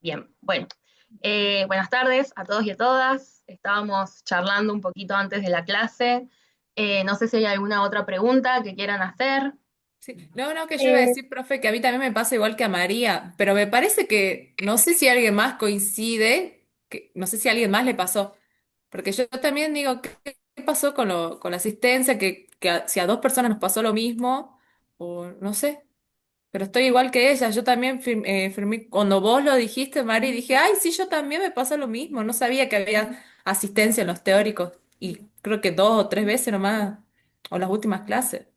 Bien, bueno, buenas tardes a todos y a todas. Estábamos charlando un poquito antes de la clase. No sé si hay alguna otra pregunta que quieran hacer. Sí. No, no, que yo iba a Eh, decir, profe, que a mí también me pasa igual que a María, pero me parece que no sé si alguien más coincide, que no sé si a alguien más le pasó, porque yo también digo, ¿qué pasó con la asistencia? Si a dos personas nos pasó lo mismo, o no sé, pero estoy igual que ella, yo también firmé, cuando vos lo dijiste, María, dije, ay, sí, yo también me pasa lo mismo, no sabía que había asistencia en los teóricos, y creo que dos o tres veces nomás, o las últimas clases.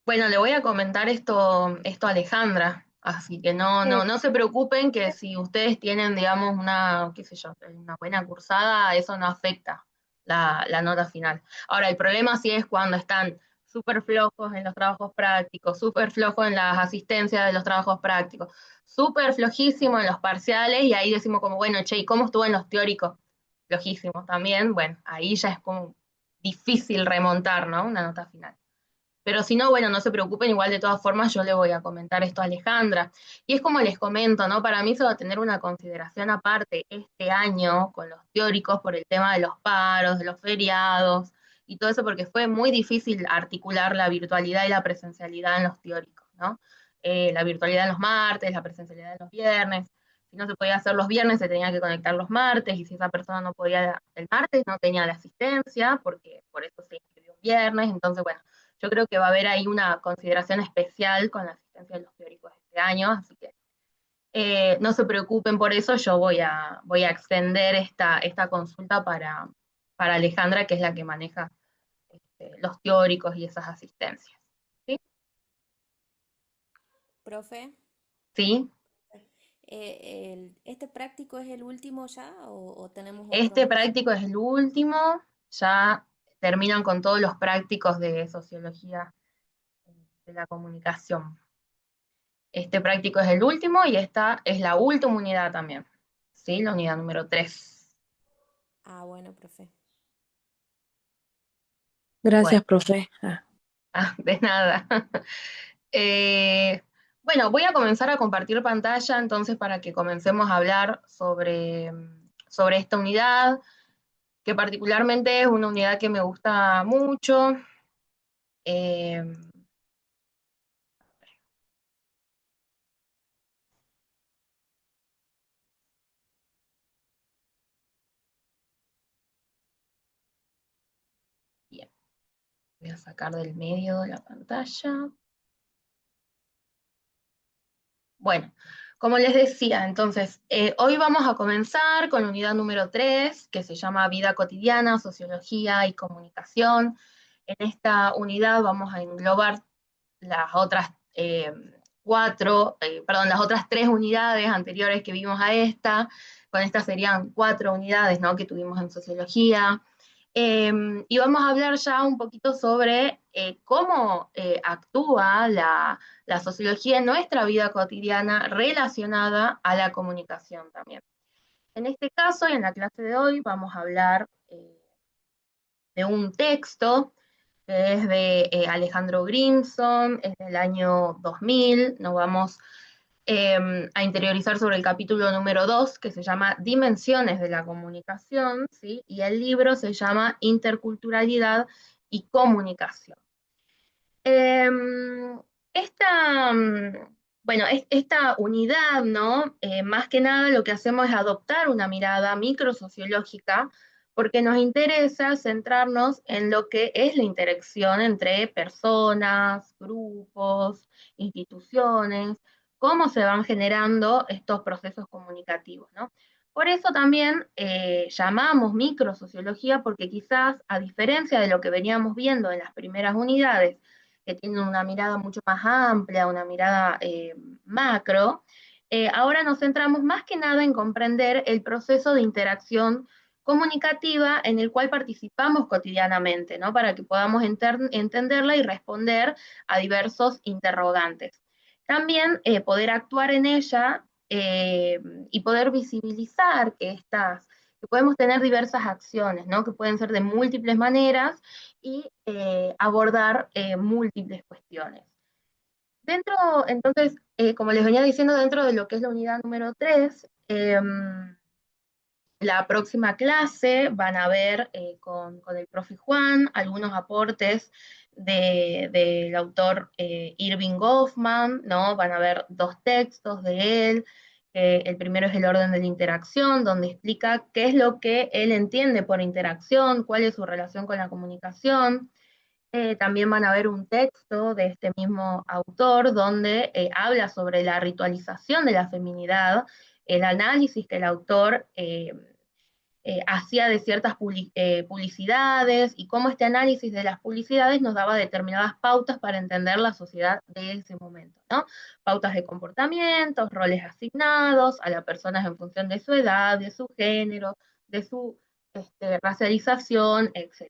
bueno, le voy a comentar esto a Alejandra, así que no se preocupen que si ustedes tienen, digamos, una, qué sé yo, una buena cursada, eso no afecta la nota final. Ahora, el problema sí es cuando están súper flojos en los trabajos prácticos, súper flojos en las asistencias de los trabajos prácticos, súper flojísimo en los parciales, y ahí decimos como, bueno, che, ¿y cómo estuvo en los teóricos? Flojísimos también, bueno, ahí ya es como difícil remontar, ¿no? Una nota final. Pero si no, bueno, no se preocupen, igual de todas formas yo le voy a comentar esto a Alejandra. Y es como les comento, ¿no? Para mí se va a tener una consideración aparte este año con los teóricos por el tema de los paros, de los feriados y todo eso, porque fue muy difícil articular la virtualidad y la presencialidad en los teóricos, ¿no? La virtualidad en los martes, la presencialidad en los viernes. Si no se podía hacer los viernes, se tenía que conectar los martes, y si esa persona no podía el martes, no tenía la asistencia, porque por eso se inscribió un viernes. Entonces, bueno, yo creo que va a haber ahí una consideración especial con la asistencia de los teóricos este año, así que no se preocupen por eso. Yo voy a extender esta consulta para Alejandra, que es la que maneja los teóricos y esas asistencias. ¿Sí? Profe, ¿Sí? ¿este práctico es el último ya o tenemos otro Este más? práctico es el último, ya terminan con todos los prácticos de sociología de la comunicación. Este práctico es el último y esta es la última unidad también, ¿sí? La unidad número 3. Ah, bueno, profe. Bueno, Gracias, profe. de nada. Eh, bueno, voy a comenzar a compartir pantalla entonces para que comencemos a hablar sobre esta unidad, que particularmente es una unidad que me gusta mucho. Eh, Bien, voy a sacar del medio de la pantalla. Bueno, como les decía, entonces, hoy vamos a comenzar con la unidad número 3, que se llama Vida cotidiana, Sociología y Comunicación. En esta unidad vamos a englobar las otras las otras 3 unidades anteriores que vimos a esta. Con esta serían 4 unidades, ¿no?, que tuvimos en Sociología. Y vamos a hablar ya un poquito sobre cómo actúa la sociología en nuestra vida cotidiana relacionada a la comunicación también. En este caso, y en la clase de hoy, vamos a hablar de un texto que es de Alejandro Grimson, es del año 2000. Nos vamos a interiorizar sobre el capítulo número 2, que se llama Dimensiones de la comunicación, ¿sí? Y el libro se llama Interculturalidad y Comunicación. Eh, esta, bueno, esta unidad, ¿no? Más que nada lo que hacemos es adoptar una mirada microsociológica, porque nos interesa centrarnos en lo que es la interacción entre personas, grupos, instituciones, cómo se van generando estos procesos comunicativos, ¿no? Por eso también llamamos microsociología, porque quizás, a diferencia de lo que veníamos viendo en las primeras unidades, que tienen una mirada mucho más amplia, una mirada macro, ahora nos centramos más que nada en comprender el proceso de interacción comunicativa en el cual participamos cotidianamente, ¿no? Para que podamos entenderla y responder a diversos interrogantes. También poder actuar en ella y poder visibilizar que podemos tener diversas acciones, ¿no? Que pueden ser de múltiples maneras y abordar múltiples cuestiones. Dentro, entonces, como les venía diciendo, dentro de lo que es la unidad número 3, la próxima clase van a ver con el profe Juan algunos aportes del autor Irving Goffman, ¿no? Van a ver dos textos de él. El primero es El orden de la interacción, donde explica qué es lo que él entiende por interacción, cuál es su relación con la comunicación. También van a ver un texto de este mismo autor donde habla sobre la ritualización de la feminidad, el análisis que el autor hacía de ciertas publicidades y cómo este análisis de las publicidades nos daba determinadas pautas para entender la sociedad de ese momento, ¿no? Pautas de comportamientos, roles asignados a las personas en función de su edad, de su género, de su racialización, etc.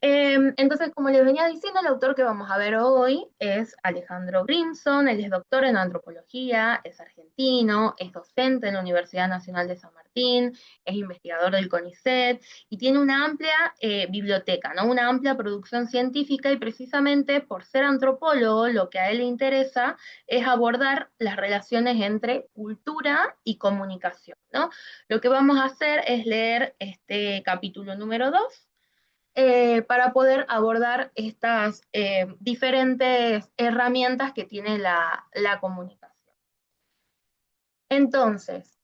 Entonces, como les venía diciendo, el autor que vamos a ver hoy es Alejandro Brimson. Él es doctor en antropología, es argentino, es docente en la Universidad Nacional de San Martín, es investigador del CONICET y tiene una amplia biblioteca, ¿no? Una amplia producción científica, y precisamente por ser antropólogo, lo que a él le interesa es abordar las relaciones entre cultura y comunicación, ¿no? Lo que vamos a hacer es leer este capítulo número 2 para poder abordar estas diferentes herramientas que tiene la comunicación. Entonces,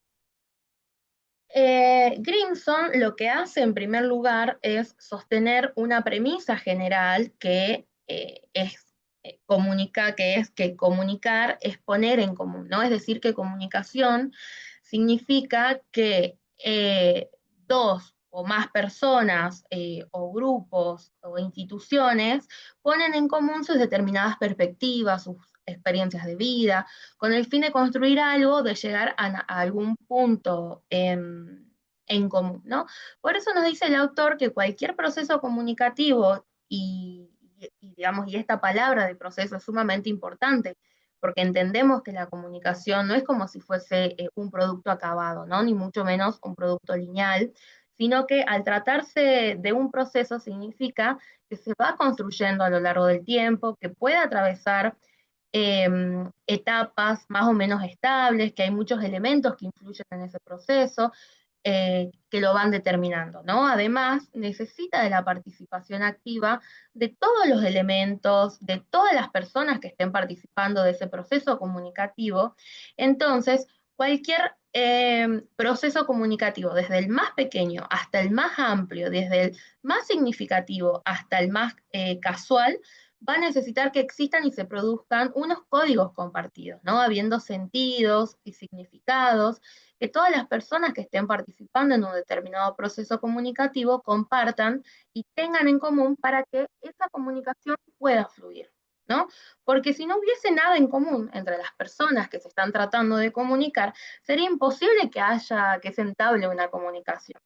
Grimson lo que hace en primer lugar es sostener una premisa general que es que comunicar es poner en común, ¿no? Es decir, que comunicación significa que dos o más personas o grupos o instituciones ponen en común sus determinadas perspectivas, sus experiencias de vida, con el fin de construir algo, de llegar a algún punto en común, ¿no? Por eso nos dice el autor que cualquier proceso comunicativo digamos, y esta palabra de proceso es sumamente importante, porque entendemos que la comunicación no es como si fuese un producto acabado, ¿no? Ni mucho menos un producto lineal, sino que al tratarse de un proceso significa que se va construyendo a lo largo del tiempo, que puede atravesar etapas más o menos estables, que hay muchos elementos que influyen en ese proceso, que lo van determinando, ¿no? Además, necesita de la participación activa de todos los elementos, de todas las personas que estén participando de ese proceso comunicativo. Entonces, cualquier proceso comunicativo, desde el más pequeño hasta el más amplio, desde el más significativo hasta el más casual, va a necesitar que existan y se produzcan unos códigos compartidos, ¿no? Habiendo sentidos y significados que todas las personas que estén participando en un determinado proceso comunicativo compartan y tengan en común para que esa comunicación pueda fluir, ¿no? Porque si no hubiese nada en común entre las personas que se están tratando de comunicar, sería imposible que se entable una comunicación.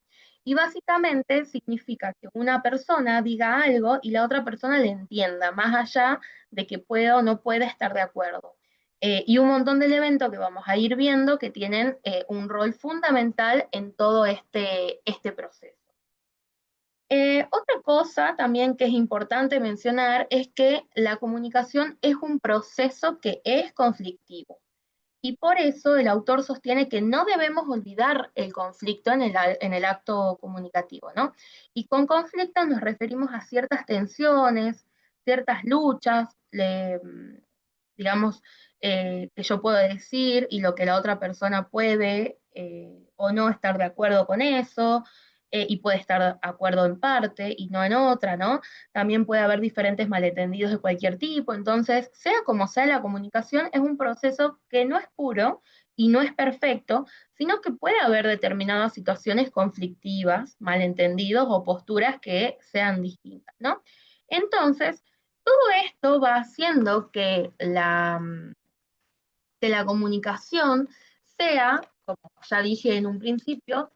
Y básicamente significa que una persona diga algo y la otra persona le entienda, más allá de que pueda o no pueda estar de acuerdo. Y un montón de elementos que vamos a ir viendo que tienen un rol fundamental en todo este proceso. Otra cosa también que es importante mencionar es que la comunicación es un proceso que es conflictivo. Y por eso el autor sostiene que no debemos olvidar el conflicto en el acto comunicativo, ¿no? Y con conflicto nos referimos a ciertas tensiones, ciertas luchas, digamos, que yo puedo decir y lo que la otra persona puede o no estar de acuerdo con eso, y puede estar de acuerdo en parte y no en otra, ¿no? También puede haber diferentes malentendidos de cualquier tipo. Entonces, sea como sea, la comunicación es un proceso que no es puro y no es perfecto, sino que puede haber determinadas situaciones conflictivas, malentendidos o posturas que sean distintas, ¿no? Entonces, todo esto va haciendo que la comunicación sea, como ya dije en un principio,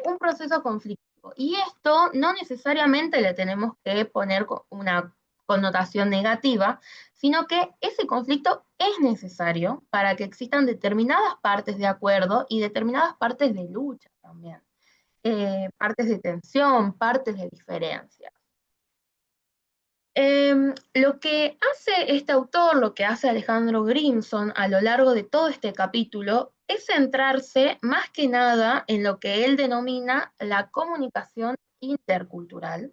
un proceso conflictivo. Y esto no necesariamente le tenemos que poner una connotación negativa, sino que ese conflicto es necesario para que existan determinadas partes de acuerdo y determinadas partes de lucha también, partes de tensión, partes de diferencia. Lo que hace este autor, lo que hace Alejandro Grimson a lo largo de todo este capítulo, es centrarse más que nada en lo que él denomina la comunicación intercultural,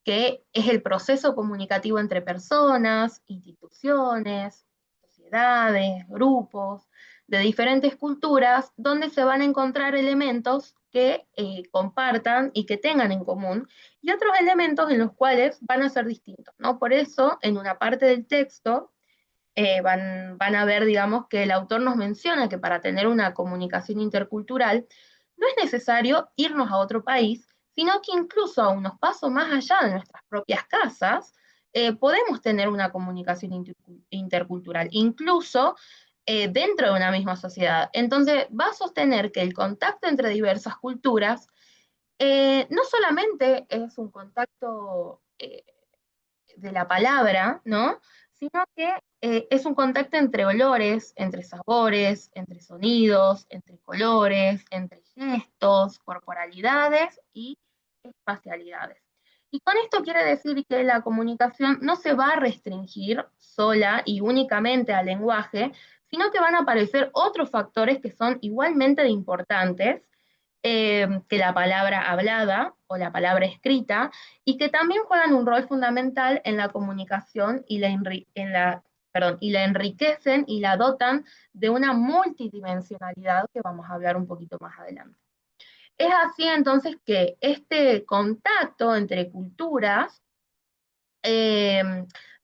que es el proceso comunicativo entre personas, instituciones, sociedades, grupos de diferentes culturas, donde se van a encontrar elementos que compartan y que tengan en común, y otros elementos en los cuales van a ser distintos, ¿no? Por eso, en una parte del texto, van a ver, digamos, que el autor nos menciona que para tener una comunicación intercultural no es necesario irnos a otro país, sino que incluso a unos pasos más allá de nuestras propias casas, podemos tener una comunicación intercultural, incluso dentro de una misma sociedad. Entonces, va a sostener que el contacto entre diversas culturas no solamente es un contacto de la palabra, ¿no? Sino que es un contacto entre olores, entre sabores, entre sonidos, entre colores, entre gestos, corporalidades y espacialidades. Y con esto quiere decir que la comunicación no se va a restringir sola y únicamente al lenguaje, sino que van a aparecer otros factores que son igualmente importantes que la palabra hablada o la palabra escrita, y que también juegan un rol fundamental en la comunicación y la enriquecen y la dotan de una multidimensionalidad que vamos a hablar un poquito más adelante. Es así entonces que este contacto entre culturas, eh,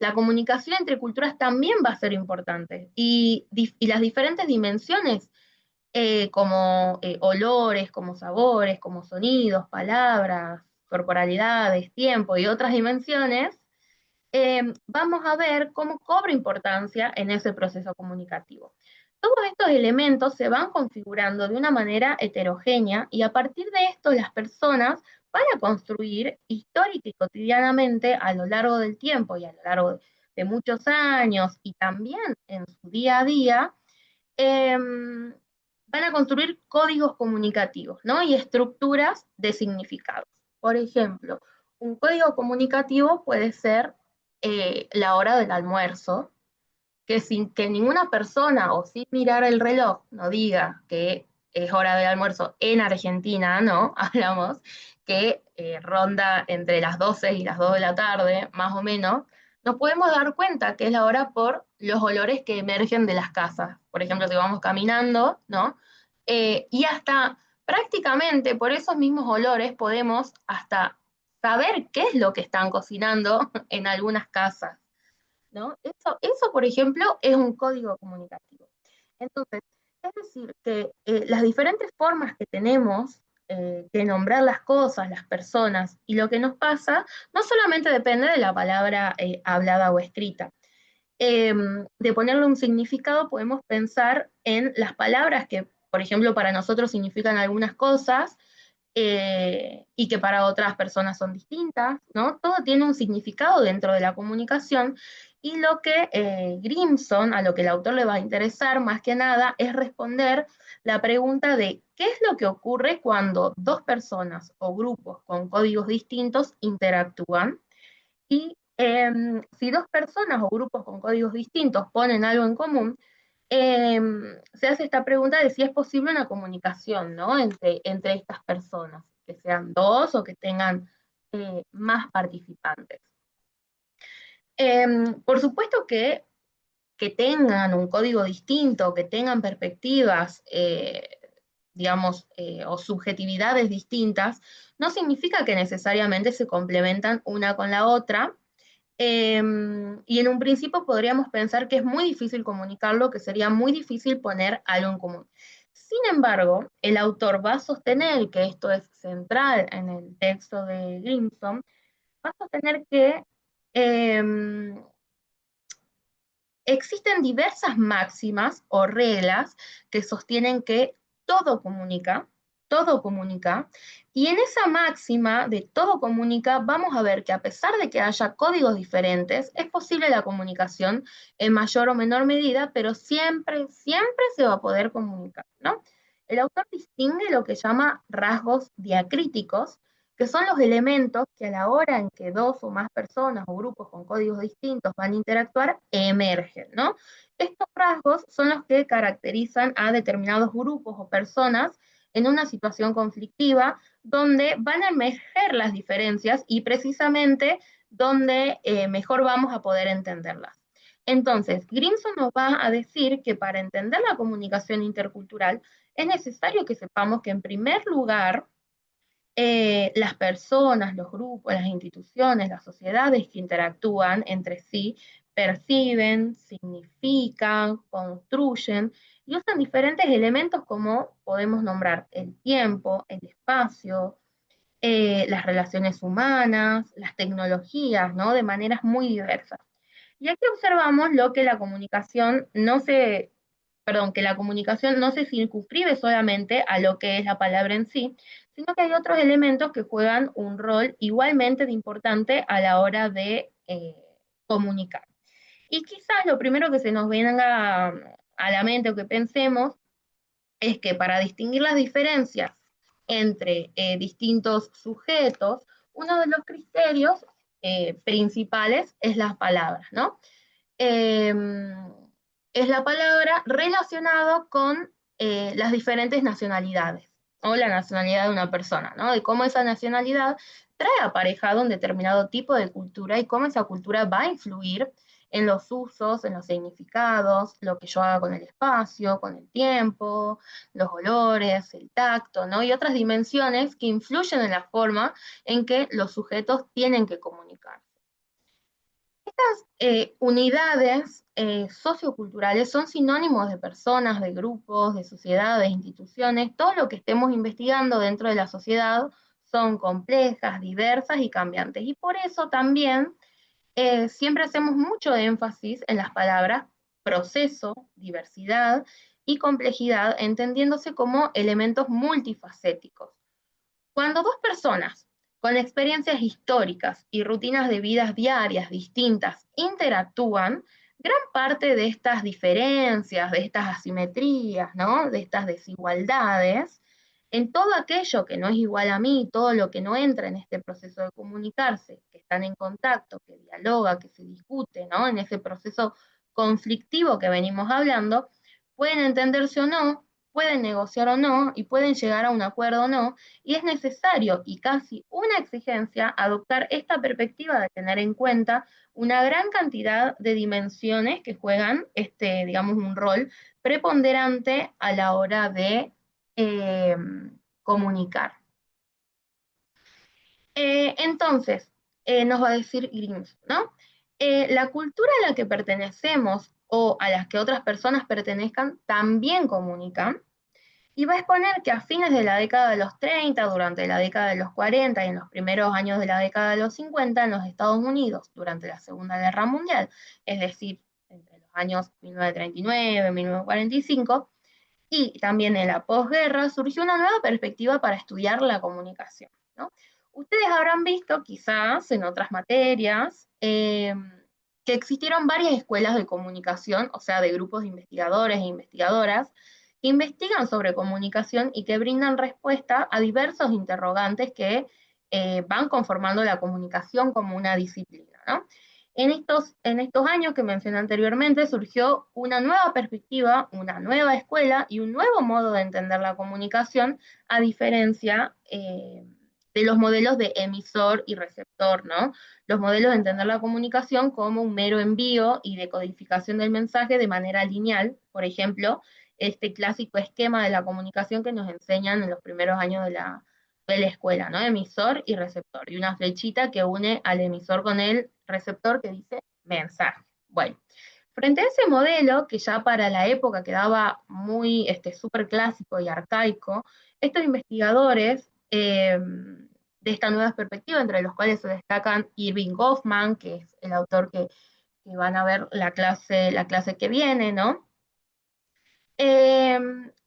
la comunicación entre culturas también va a ser importante, y las diferentes dimensiones como olores, como sabores, como sonidos, palabras, corporalidades, tiempo y otras dimensiones, vamos a ver cómo cobra importancia en ese proceso comunicativo. Todos estos elementos se van configurando de una manera heterogénea, y a partir de esto las personas van a construir histórica y cotidianamente a lo largo del tiempo y a lo largo de muchos años y también en su día a día, van a construir códigos comunicativos, ¿no? Y estructuras de significados. Por ejemplo, un código comunicativo puede ser la hora del almuerzo, que sin que ninguna persona o sin mirar el reloj no diga que es hora del almuerzo en Argentina, ¿no? Hablamos que ronda entre las 12 y las 2 de la tarde, más o menos, nos podemos dar cuenta que es la hora por los olores que emergen de las casas. Por ejemplo, si vamos caminando, ¿no? Y hasta prácticamente por esos mismos olores podemos hasta saber qué es lo que están cocinando en algunas casas, ¿no? Eso, por ejemplo, es un código comunicativo. Entonces, es decir, que las diferentes formas que tenemos de nombrar las cosas, las personas y lo que nos pasa, no solamente depende de la palabra hablada o escrita. De ponerle un significado, podemos pensar en las palabras que, por ejemplo, para nosotros significan algunas cosas, y que para otras personas son distintas, ¿no? Todo tiene un significado dentro de la comunicación, y lo que Grimson, a lo que el autor le va a interesar más que nada, es responder la pregunta de qué es lo que ocurre cuando dos personas o grupos con códigos distintos interactúan, y si dos personas o grupos con códigos distintos ponen algo en común, se hace esta pregunta de si es posible una comunicación, ¿no? Entre estas personas, que sean dos o que tengan más participantes. Por supuesto que tengan un código distinto, que tengan perspectivas, digamos, o subjetividades distintas, no significa que necesariamente se complementan una con la otra, y en un principio podríamos pensar que es muy difícil comunicarlo, que sería muy difícil poner algo en común. Sin embargo, el autor va a sostener que esto es central en el texto de Grimson, va a sostener que eh, existen diversas máximas o reglas que sostienen que todo comunica, y en esa máxima de todo comunica vamos a ver que a pesar de que haya códigos diferentes, es posible la comunicación en mayor o menor medida, pero siempre, siempre se va a poder comunicar, ¿no? El autor distingue lo que llama rasgos diacríticos, que son los elementos que a la hora en que dos o más personas o grupos con códigos distintos van a interactuar, emergen, ¿no? Estos rasgos son los que caracterizan a determinados grupos o personas en una situación conflictiva donde van a emerger las diferencias y precisamente donde mejor vamos a poder entenderlas. Entonces, Grimson nos va a decir que para entender la comunicación intercultural es necesario que sepamos que en primer lugar las personas, los grupos, las instituciones, las sociedades que interactúan entre sí perciben, significan, construyen y usan diferentes elementos como podemos nombrar el tiempo, el espacio, las relaciones humanas, las tecnologías, ¿no? De maneras muy diversas. Y aquí observamos lo que la comunicación no se, perdón, que la comunicación no se circunscribe solamente a lo que es la palabra en sí, sino que hay otros elementos que juegan un rol igualmente de importante a la hora de comunicar. Y quizás lo primero que se nos venga a la mente o que pensemos es que para distinguir las diferencias entre distintos sujetos, uno de los criterios principales es las palabras, ¿no? Eh, es la palabra relacionado con las diferentes nacionalidades o la nacionalidad de una persona, ¿no? De cómo esa nacionalidad trae aparejado un determinado tipo de cultura y cómo esa cultura va a influir en los usos, en los significados, lo que yo haga con el espacio, con el tiempo, los olores, el tacto, ¿no? Y otras dimensiones que influyen en la forma en que los sujetos tienen que comunicar. Unidades socioculturales son sinónimos de personas, de grupos, de sociedades, de instituciones. Todo lo que estemos investigando dentro de la sociedad son complejas, diversas y cambiantes. Y por eso también siempre hacemos mucho énfasis en las palabras proceso, diversidad y complejidad, entendiéndose como elementos multifacéticos. Cuando dos personas con experiencias históricas y rutinas de vidas diarias distintas interactúan, gran parte de estas diferencias, de estas asimetrías, ¿no? De estas desigualdades, en todo aquello que no es igual a mí, todo lo que no entra en este proceso de comunicarse, que están en contacto, que dialoga, que se discute, ¿no? En ese proceso conflictivo que venimos hablando, pueden entenderse o no, pueden negociar o no, y pueden llegar a un acuerdo o no, y es necesario y casi una exigencia adoptar esta perspectiva de tener en cuenta una gran cantidad de dimensiones que juegan, digamos, un rol preponderante a la hora de eh, comunicar. Entonces, nos va a decir Grims, ¿no? La cultura a la que pertenecemos o a las que otras personas pertenezcan también comunican, y va a exponer que a fines de la década de los 30, durante la década de los 40 y en los primeros años de la década de los 50 en los Estados Unidos, durante la Segunda Guerra Mundial, es decir, entre los años 1939 y 1945, y también en la posguerra, surgió una nueva perspectiva para estudiar la comunicación, ¿no? Ustedes habrán visto, quizás en otras materias, que existieron varias escuelas de comunicación, o sea, de grupos de investigadores e investigadoras, que investigan sobre comunicación y que brindan respuesta a diversos interrogantes que van conformando la comunicación como una disciplina, ¿no? En estos años que mencioné anteriormente surgió una nueva perspectiva, una nueva escuela y un nuevo modo de entender la comunicación, a diferencia de los modelos de emisor y receptor, ¿no? Los modelos de entender la comunicación como un mero envío y decodificación del mensaje de manera lineal, por ejemplo, este clásico esquema de la comunicación que nos enseñan en los primeros años de la escuela, ¿no? Emisor y receptor, y una flechita que une al emisor con el receptor que dice mensaje. Bueno, frente a ese modelo, que ya para la época quedaba muy súper clásico y arcaico, estos investigadores de esta nueva perspectiva, entre los cuales se destacan Irving Goffman, que es el autor que van a ver la clase que viene, ¿no?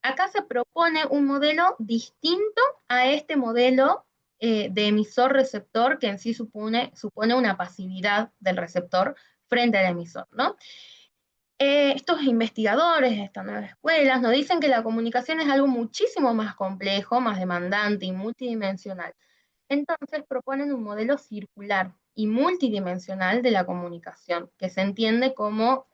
Acá se propone un modelo distinto a este modelo de emisor-receptor que en sí supone una pasividad del receptor frente al emisor, ¿no? Estos investigadores de estas nuevas escuelas nos dicen que la comunicación es algo muchísimo más complejo, más demandante y multidimensional. Entonces proponen un modelo circular y multidimensional de la comunicación, que se entiende como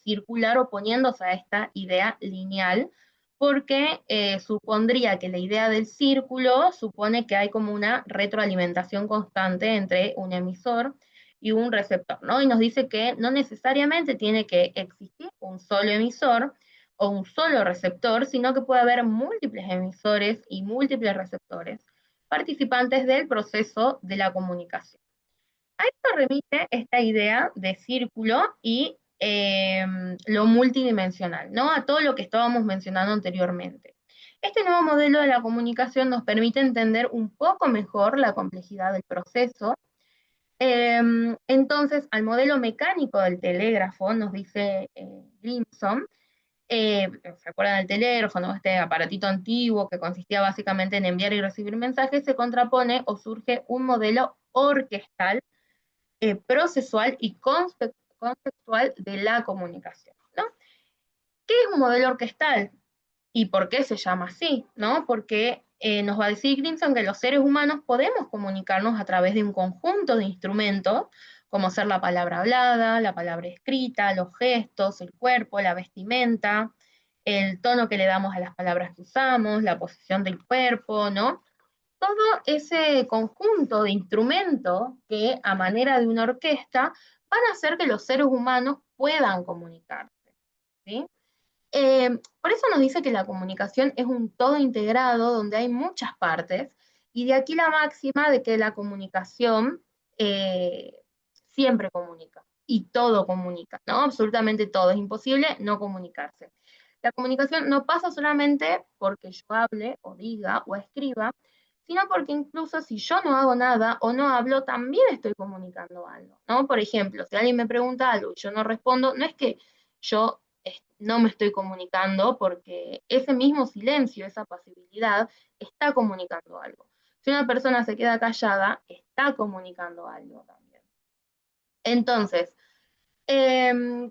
circular oponiéndose a esta idea lineal, porque supondría que la idea del círculo supone que hay como una retroalimentación constante entre un emisor y un receptor, ¿no? Y nos dice que no necesariamente tiene que existir un solo emisor o un solo receptor, sino que puede haber múltiples emisores y múltiples receptores participantes del proceso de la comunicación. A esto remite esta idea de círculo y lo multidimensional, ¿no? A todo lo que estábamos mencionando anteriormente. Este nuevo modelo de la comunicación nos permite entender un poco mejor la complejidad del proceso. Entonces, al modelo mecánico del telégrafo, nos dice Grimson, ¿se acuerdan del telégrafo, este aparatito antiguo que consistía básicamente en enviar y recibir mensajes? Se contrapone o surge un modelo orquestal, procesual y conceptual de la comunicación, ¿no? ¿Qué es un modelo orquestal? ¿Y por qué se llama así? ¿No? Porque nos va a decir Grimson que los seres humanos podemos comunicarnos a través de un conjunto de instrumentos, como ser la palabra hablada, la palabra escrita, los gestos, el cuerpo, la vestimenta, el tono que le damos a las palabras que usamos, la posición del cuerpo, ¿no? Todo ese conjunto de instrumentos que a manera de una orquesta van a hacer que los seres humanos puedan comunicarse, ¿sí? Por eso nos dice que la comunicación es un todo integrado donde hay muchas partes, y de aquí la máxima de que la comunicación siempre comunica, y todo comunica, ¿no? Absolutamente todo, es imposible no comunicarse. La comunicación no pasa solamente porque yo hable o diga o escriba, sino porque incluso si yo no hago nada o no hablo, también estoy comunicando algo, ¿no? Por ejemplo, si alguien me pregunta algo y yo no respondo, no es que yo no me estoy comunicando, porque ese mismo silencio, esa pasibilidad, está comunicando algo. Si una persona se queda callada, está comunicando algo también. Entonces,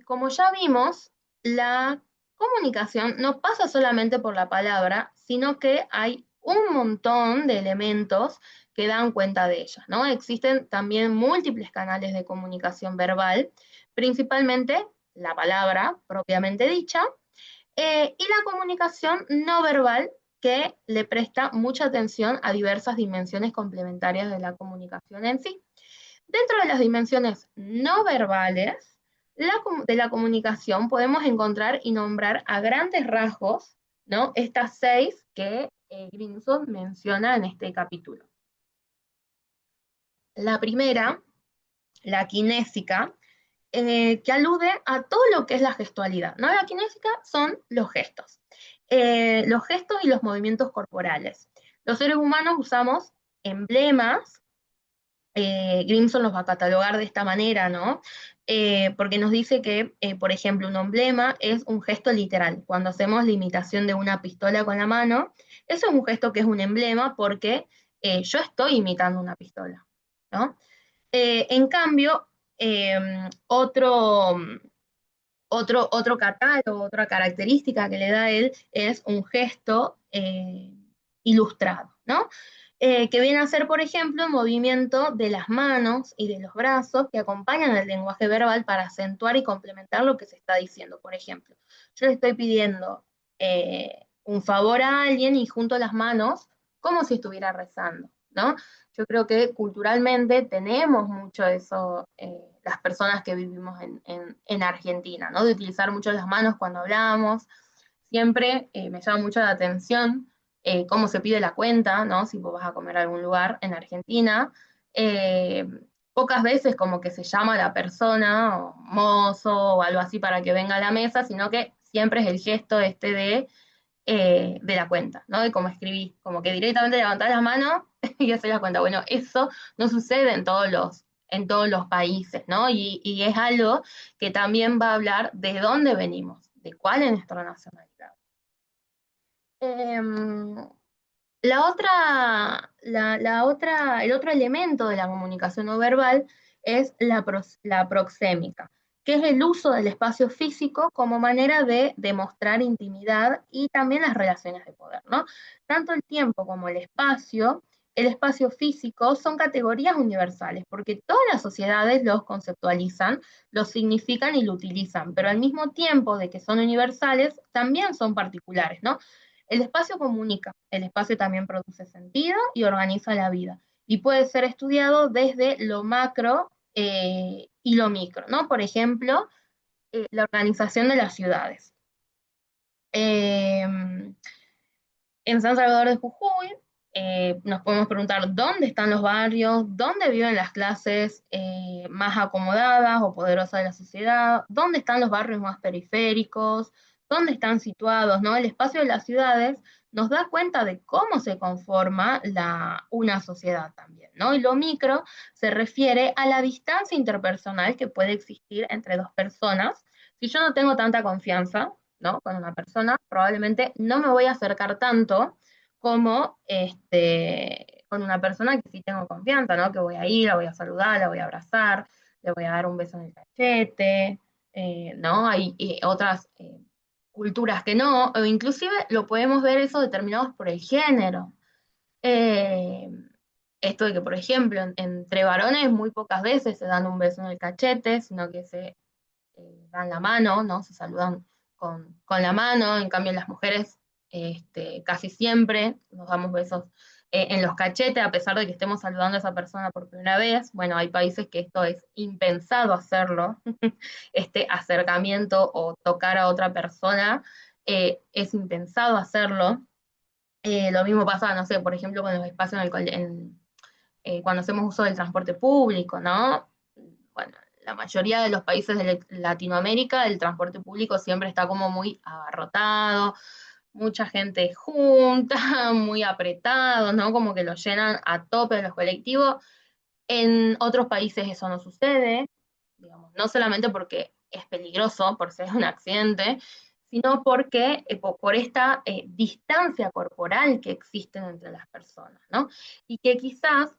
como ya vimos, la comunicación no pasa solamente por la palabra, sino que hay un montón de elementos que dan cuenta de ella, ¿no? Existen también múltiples canales de comunicación verbal, principalmente la palabra propiamente dicha, y la comunicación no verbal, que le presta mucha atención a diversas dimensiones complementarias de la comunicación en sí. Dentro de las dimensiones no verbales de la comunicación podemos encontrar y nombrar a grandes rasgos, ¿no? Estas 6 que Grimson menciona en este capítulo. La primera, la kinésica, que alude a todo lo que es la gestualidad, ¿no? La kinésica son los gestos y los movimientos corporales. Los seres humanos usamos emblemas. Grimson los va a catalogar de esta manera, ¿no? Porque nos dice que, por ejemplo, un emblema es un gesto literal. Cuando hacemos la imitación de una pistola con la mano, eso es un gesto que es un emblema porque yo estoy imitando una pistola, ¿no? En cambio, otro catálogo, otra característica que le da a él es un gesto ilustrado, ¿no? Que viene a ser, por ejemplo, el movimiento de las manos y de los brazos que acompañan el lenguaje verbal para acentuar y complementar lo que se está diciendo. Por ejemplo, yo le estoy pidiendo un favor a alguien y junto las manos como si estuviera rezando, ¿no? Yo creo que culturalmente tenemos mucho eso, las personas que vivimos en Argentina, ¿no? De utilizar mucho las manos cuando hablamos. Siempre me llama mucho la atención cómo se pide la cuenta, ¿no? Si vos vas a comer a algún lugar en Argentina. eh, Pocas veces como que se llama a la persona, o mozo o algo así para que venga a la mesa, sino que siempre es el gesto este de la cuenta, ¿no? De cómo escribís, como que directamente levantás la mano y haces la cuenta. Bueno, eso no sucede en todos los países, ¿no? Y es algo que también va a hablar de dónde venimos, de cuál es nuestra nacionalidad. Em, el otro elemento de la comunicación no verbal es la proxémica, que es el uso del espacio físico como manera de demostrar intimidad y también las relaciones de poder, ¿no? Tanto el tiempo como el espacio el espacio físico son categorías universales, porque todas las sociedades los conceptualizan, los significan y lo utilizan, pero al mismo tiempo de que son universales, también son particulares, ¿no? El espacio comunica, el espacio también produce sentido y organiza la vida, y puede ser estudiado desde lo macro y lo micro, ¿no? Por ejemplo, la organización de las ciudades. Eh, en San Salvador de Jujuy nos podemos preguntar dónde están los barrios, dónde viven las clases más acomodadas o poderosas de la sociedad, dónde están los barrios más periféricos, dónde están situados, ¿no? El espacio de las ciudades nos da cuenta de cómo se conforma una sociedad también, ¿no? Y lo micro se refiere a la distancia interpersonal que puede existir entre dos personas. Si yo no tengo tanta confianza, ¿no? Con una persona, probablemente no me voy a acercar tanto como con una persona que sí tengo confianza, ¿no? Que voy a ir, la voy a saludar, la voy a abrazar, le voy a dar un beso en el cachete, ¿no? Hay otras culturas que no, o inclusive lo podemos ver eso determinados por el género. Eh, Esto de que, por ejemplo, entre varones muy pocas veces se dan un beso en el cachete, sino que se dan la mano, ¿no? Se saludan con la mano, en cambio las mujeres casi siempre nos damos besos en los cachetes, a pesar de que estemos saludando a esa persona por primera vez. Bueno, hay países que esto es impensado hacerlo, este acercamiento o tocar a otra persona, es impensado hacerlo. Lo mismo pasa, no sé, por ejemplo, con los espacios cuando hacemos uso del transporte público, ¿no? Bueno, la mayoría de los países de Latinoamérica el transporte público siempre está como muy abarrotado, mucha gente junta, muy apretado, ¿no? Como que lo llenan a tope los colectivos. En otros países eso no sucede, digamos, no solamente porque es peligroso, por ser un accidente, sino porque por esta distancia corporal que existe entre las personas, ¿no? Y que quizás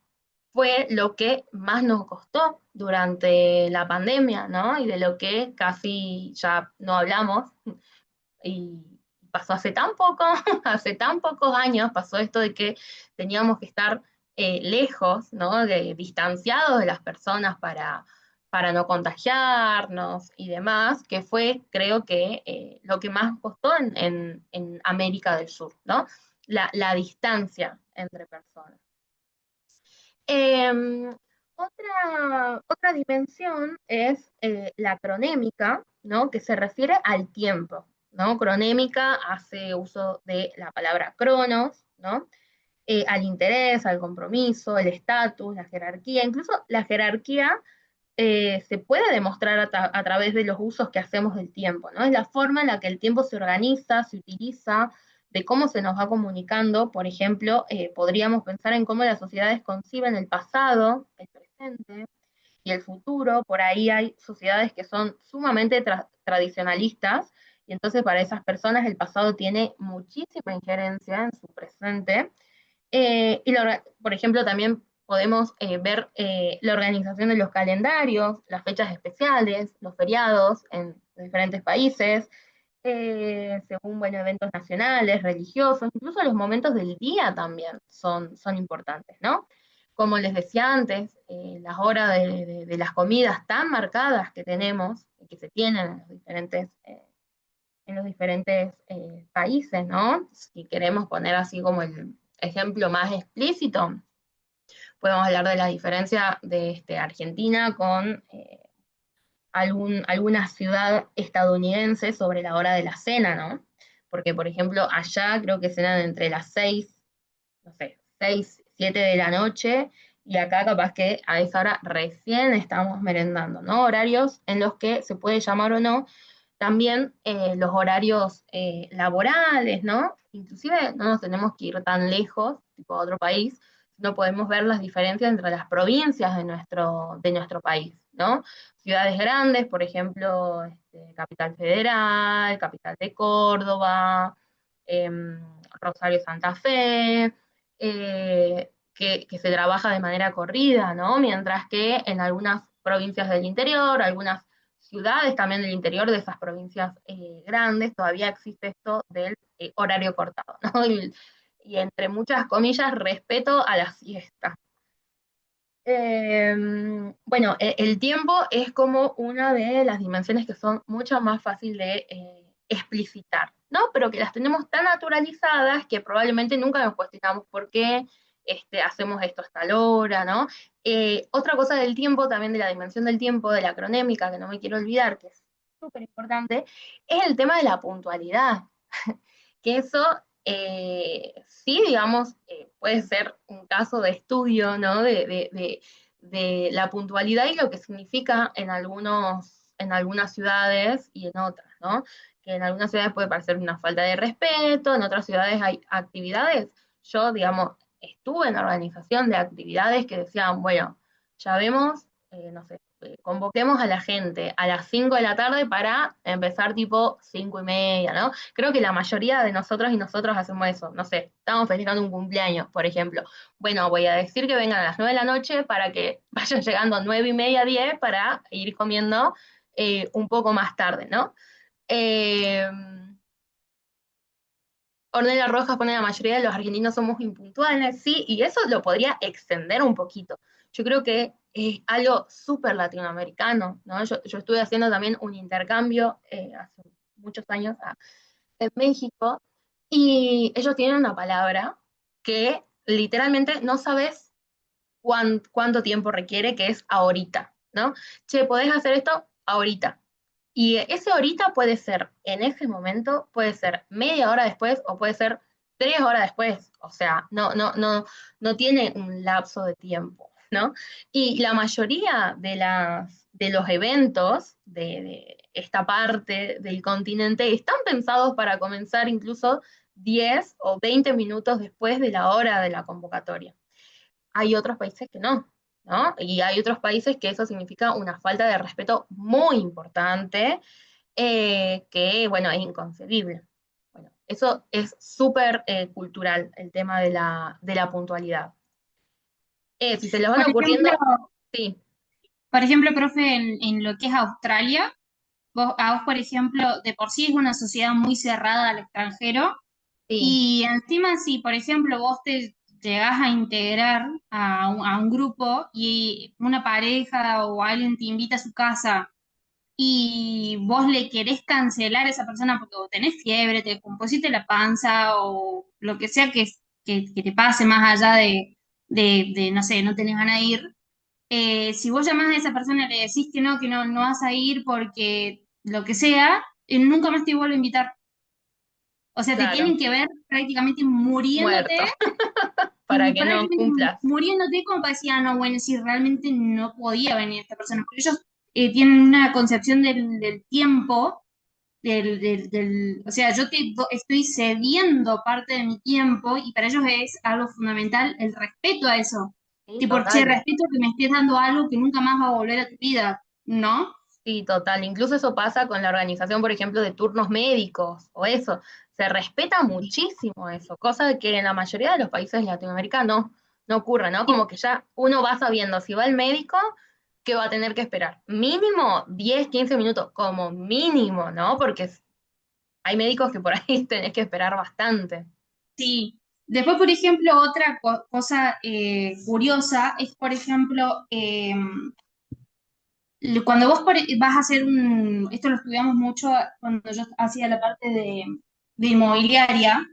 fue lo que más nos costó durante la pandemia, ¿no? Y de lo que casi ya no hablamos. Y pasó hace tan poco, hace tan pocos años, pasó esto de que teníamos que estar lejos, ¿no? Distanciados de las personas para no contagiarnos y demás, que fue, creo que, lo que más costó en América del Sur, ¿no? La distancia entre personas. Eh, otra dimensión es la cronémica, ¿no? Que se refiere al tiempo, ¿no? Cronémica hace uso de la palabra cronos, ¿no? Al interés, al compromiso, el estatus, la jerarquía, incluso la jerarquía se puede demostrar a través de los usos que hacemos del tiempo, ¿no? Es la forma en la que el tiempo se organiza, se utiliza, de cómo se nos va comunicando. Por ejemplo, podríamos pensar en cómo las sociedades conciben el pasado, el presente y el futuro. Por ahí hay sociedades que son sumamente tradicionalistas, y entonces para esas personas el pasado tiene muchísima injerencia en su presente. Por ejemplo, también podemos ver la organización de los calendarios, las fechas especiales, los feriados en diferentes países, según bueno, eventos nacionales, religiosos, incluso los momentos del día también son importantes, ¿no? Como les decía antes, las horas de las comidas tan marcadas que tenemos, que se tienen en los diferentes países, ¿no? Si queremos poner así como el ejemplo más explícito, podemos hablar de la diferencia de Argentina con alguna ciudad estadounidense sobre la hora de la cena, ¿no? Porque, por ejemplo, allá creo que cenan entre las 6, no sé, 6, 7 de la noche, y acá capaz que a esa hora recién estamos merendando, ¿no? Horarios en los que se puede llamar o no también los horarios laborales, ¿no? Inclusive no nos tenemos que ir tan lejos, tipo a otro país, no podemos ver las diferencias entre las provincias de nuestro país, ¿no? Ciudades grandes, por ejemplo, Capital Federal, Capital de Córdoba, Rosario Santa Fe, que se trabaja de manera corrida, ¿no? Mientras que en algunas provincias del interior, algunas ciudades también del interior de esas provincias grandes, todavía existe esto del horario cortado, ¿no? y entre muchas comillas, respeto a la siesta. Bueno, el tiempo es como una de las dimensiones que son mucho más fácil de explicitar, ¿no? Pero que las tenemos tan naturalizadas que probablemente nunca nos cuestionamos por qué hacemos esto hasta la hora, ¿no? Otra cosa del tiempo, también de la dimensión del tiempo, de la cronémica, que no me quiero olvidar, que es súper importante, es el tema de la puntualidad. Que eso sí, digamos, puede ser un caso de estudio, ¿no? De la puntualidad y lo que significa en algunas ciudades y en otras, ¿no? Que en algunas ciudades puede parecer una falta de respeto, en otras ciudades hay actividades. Yo, digamos, estuve en organización de actividades que decían, bueno, ya vemos, no sé, convoquemos a la gente a las 5 de la tarde para empezar tipo 5:30, ¿no? Creo que la mayoría de nosotros y nosotros hacemos eso. No sé, estamos festejando un cumpleaños, por ejemplo. Bueno, voy a decir que vengan a las 9 de la noche para que vayan llegando 9:30, 10 para ir comiendo un poco más tarde, ¿no? Eh, Ornella Rojas pone la mayoría de los argentinos somos impuntuales, sí, y eso lo podría extender un poquito. Yo creo que es algo súper latinoamericano, ¿no? Yo estuve haciendo también un intercambio hace muchos años en México y ellos tienen una palabra que literalmente no sabes cuánto tiempo requiere, que es ahorita, ¿no? Che, ¿podés hacer esto? Ahorita. Y ese ahorita puede ser en ese momento, puede ser media hora después o puede ser 3 horas después. O sea, no tiene un lapso de tiempo, ¿no? Y la mayoría de los eventos de esta parte del continente están pensados para comenzar incluso 10 o 20 minutos después de la hora de la convocatoria. Hay otros países que no, ¿no? Y hay otros países que eso significa una falta de respeto muy importante, que, bueno, es inconcebible. Bueno, eso es súper cultural, el tema de la puntualidad. Si se les van Por ejemplo, ocurriendo, sí, profe, en lo que es Australia, a vos, por ejemplo, de por sí es una sociedad muy cerrada al extranjero, sí, y encima si, por ejemplo, vos te llegás a integrar a un grupo y una pareja o alguien te invita a su casa y vos le querés cancelar a esa persona porque vos tenés fiebre, te compusiste la panza o lo que sea que te pase más allá de, no sé, no tenés ganas de ir, si vos llamás a esa persona y le decís que no, no vas a ir porque lo que sea, nunca más te vuelve a invitar. O sea, te claro, tienen que ver prácticamente muerto, para que no prácticamente cumplas. muriéndote como para decir, ah, no, bueno, si realmente no podía venir esta persona. Porque ellos tienen una concepción del tiempo, o sea, estoy cediendo parte de mi tiempo y para ellos es algo fundamental el respeto a eso. Sí, Tipo, che, total. respeto que me estés dando algo que nunca más va a volver a tu vida, ¿no? Sí, total. Incluso eso pasa con la organización, por ejemplo, de turnos médicos o eso. Se respeta muchísimo eso, cosa que en la mayoría de los países latinoamericanos no ocurre, ¿no? Como que ya uno va sabiendo si va al médico que va a tener que esperar mínimo 10, 15 minutos, como mínimo, ¿no? Porque hay médicos que por ahí tenés que esperar bastante. Sí. Después, por ejemplo, otra cosa curiosa es, por ejemplo, cuando vos vas a hacer esto lo estudiamos mucho cuando yo hacía la parte de inmobiliaria,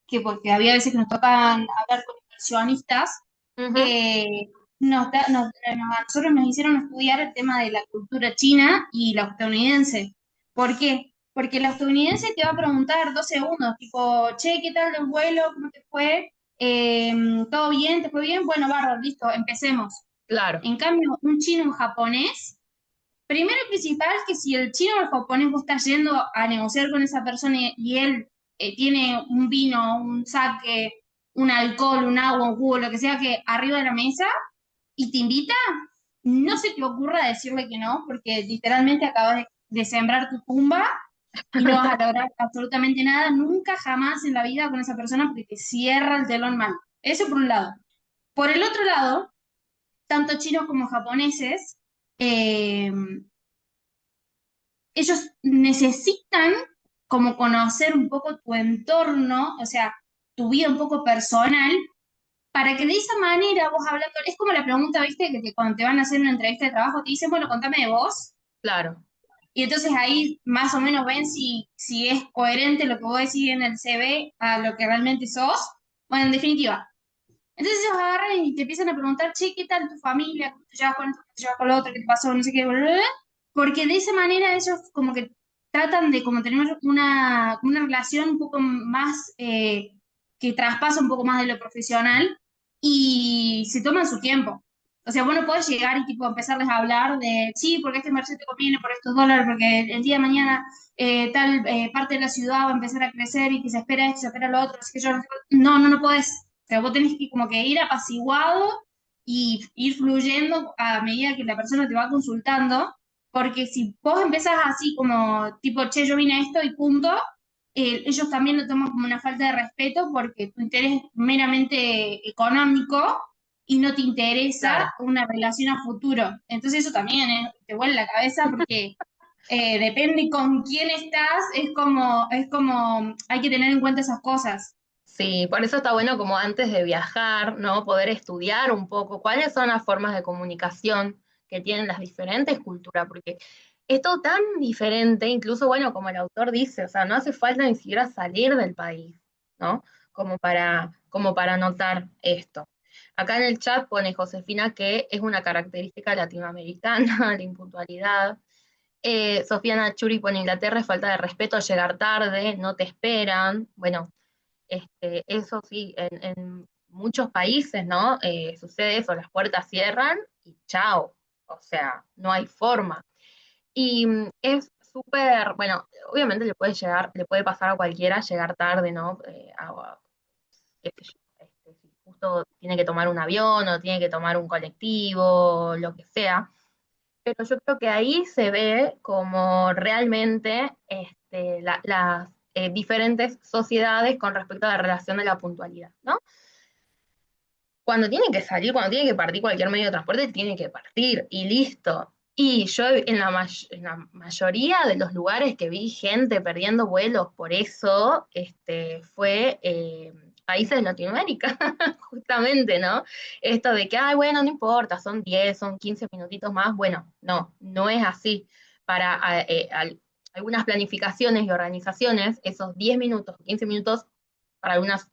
que porque había veces que nos tocaban hablar con inversionistas, Ujú, eh, a nosotros nos hicieron estudiar el tema de la cultura china y la estadounidense. ¿Por qué? Porque la estadounidense te va a preguntar 2 segundos, tipo, che, ¿qué tal el vuelo? ¿Cómo te fue? ¿Todo bien? ¿Te fue bien? Bueno, bárbaro, listo, empecemos. claro, En cambio, un chino o un japonés, primero y principal, que si el chino o el japonés vos estás yendo a negociar con esa persona y él tiene un vino, un sake, un alcohol, un agua, un jugo, lo que sea que arriba de la mesa y te invita, no se te ocurra decirle que no, porque literalmente acabas de sembrar tu tumba y no vas a lograr absolutamente nada, nunca jamás en la vida con esa persona porque te cierra el telón mal. Eso por un lado. Por el otro lado, tanto chinos como japoneses, eh, ellos necesitan como conocer un poco tu entorno, o sea, tu vida un poco personal, para que de esa manera vos hablando, es como la pregunta, viste, cuando te van a hacer una entrevista de trabajo te dicen, bueno, contame de vos, Claro, y entonces ahí más o menos ven si es coherente lo que vos decís en el CV a lo que realmente sos. Bueno, en definitiva. Entonces ellos agarran y te empiezan a preguntar, che, ¿qué tal tu familia? ¿Cómo te llevas con esto? ¿Cómo te llevas con lo otro? ¿Qué te pasó? No sé qué, bla, bla, bla. Porque de esa manera ellos como que tratan de como tener una relación un poco más, que traspasa un poco más de lo profesional y se toman su tiempo. O sea, vos no podés llegar y tipo empezarles a hablar de, sí, porque este inversión te conviene por estos dólares, porque el día de mañana tal parte de la ciudad va a empezar a crecer y que se espera esto, se espera lo otro, así que yo no sé no podés. O sea, vos tenés que como que ir apaciguado y ir fluyendo a medida que la persona te va consultando, porque si vos empezás así como tipo, che, yo vine a esto y punto, ellos también lo toman como una falta de respeto porque tu interés es meramente económico y no te interesa claro. una relación a futuro. Entonces eso también te vuelve la cabeza porque depende con quién estás, es como, hay que tener en cuenta esas cosas. Sí, por eso está bueno como antes de viajar, ¿no? Poder estudiar un poco cuáles son las formas de comunicación que tienen las diferentes culturas, porque es todo tan diferente, incluso, bueno, como el autor dice, o sea, no hace falta ni siquiera salir del país, ¿no? Como para notar esto. Acá en el chat pone Josefina que es una característica latinoamericana, la impuntualidad. Sofía Nachuri pone Inglaterra es falta de respeto, llegar tarde, no te esperan. Bueno, eso sí, en muchos países, ¿no? Sucede eso, las puertas cierran y chao, o sea, no hay forma. Y es súper, bueno, obviamente le puede pasar a cualquiera llegar tarde, ¿no? Qué sé yo, si justo tiene que tomar un avión o tiene que tomar un colectivo, lo que sea. Pero yo creo que ahí se ve como realmente las diferentes sociedades con respecto a la relación de la puntualidad, ¿no? Cuando tiene que salir, cuando tiene que partir cualquier medio de transporte, tiene que partir y listo. Y yo en la mayoría de los lugares que vi gente perdiendo vuelos por eso, fue países de Latinoamérica, justamente, ¿no? Esto de que, ay, bueno, no importa, son 10 son 15 minutitos más. Bueno, no, no es así. Para algunas planificaciones y organizaciones, esos 10 minutos, 15 minutos, para algunas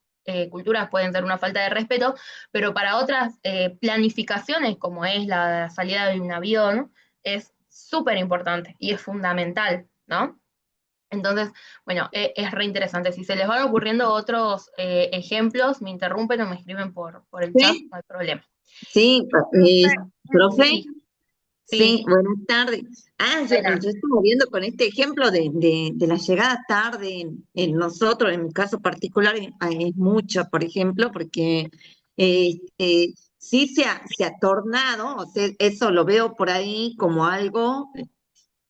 culturas pueden ser una falta de respeto, pero para otras planificaciones, como es la salida de un avión, es súper importante y es fundamental, ¿no? Entonces, bueno, es re interesante. Si se les van ocurriendo otros ejemplos, me interrumpen o me escriben por el chat, Sí, no hay problema. sí, profe, Sí, sí, sí, buenas tardes. Yo buenas. estaba viendo con este ejemplo de la llegada tarde en nosotros, en mi caso particular, es mucho, por ejemplo, porque sí se ha tornado, o sea, eso lo veo por ahí como algo,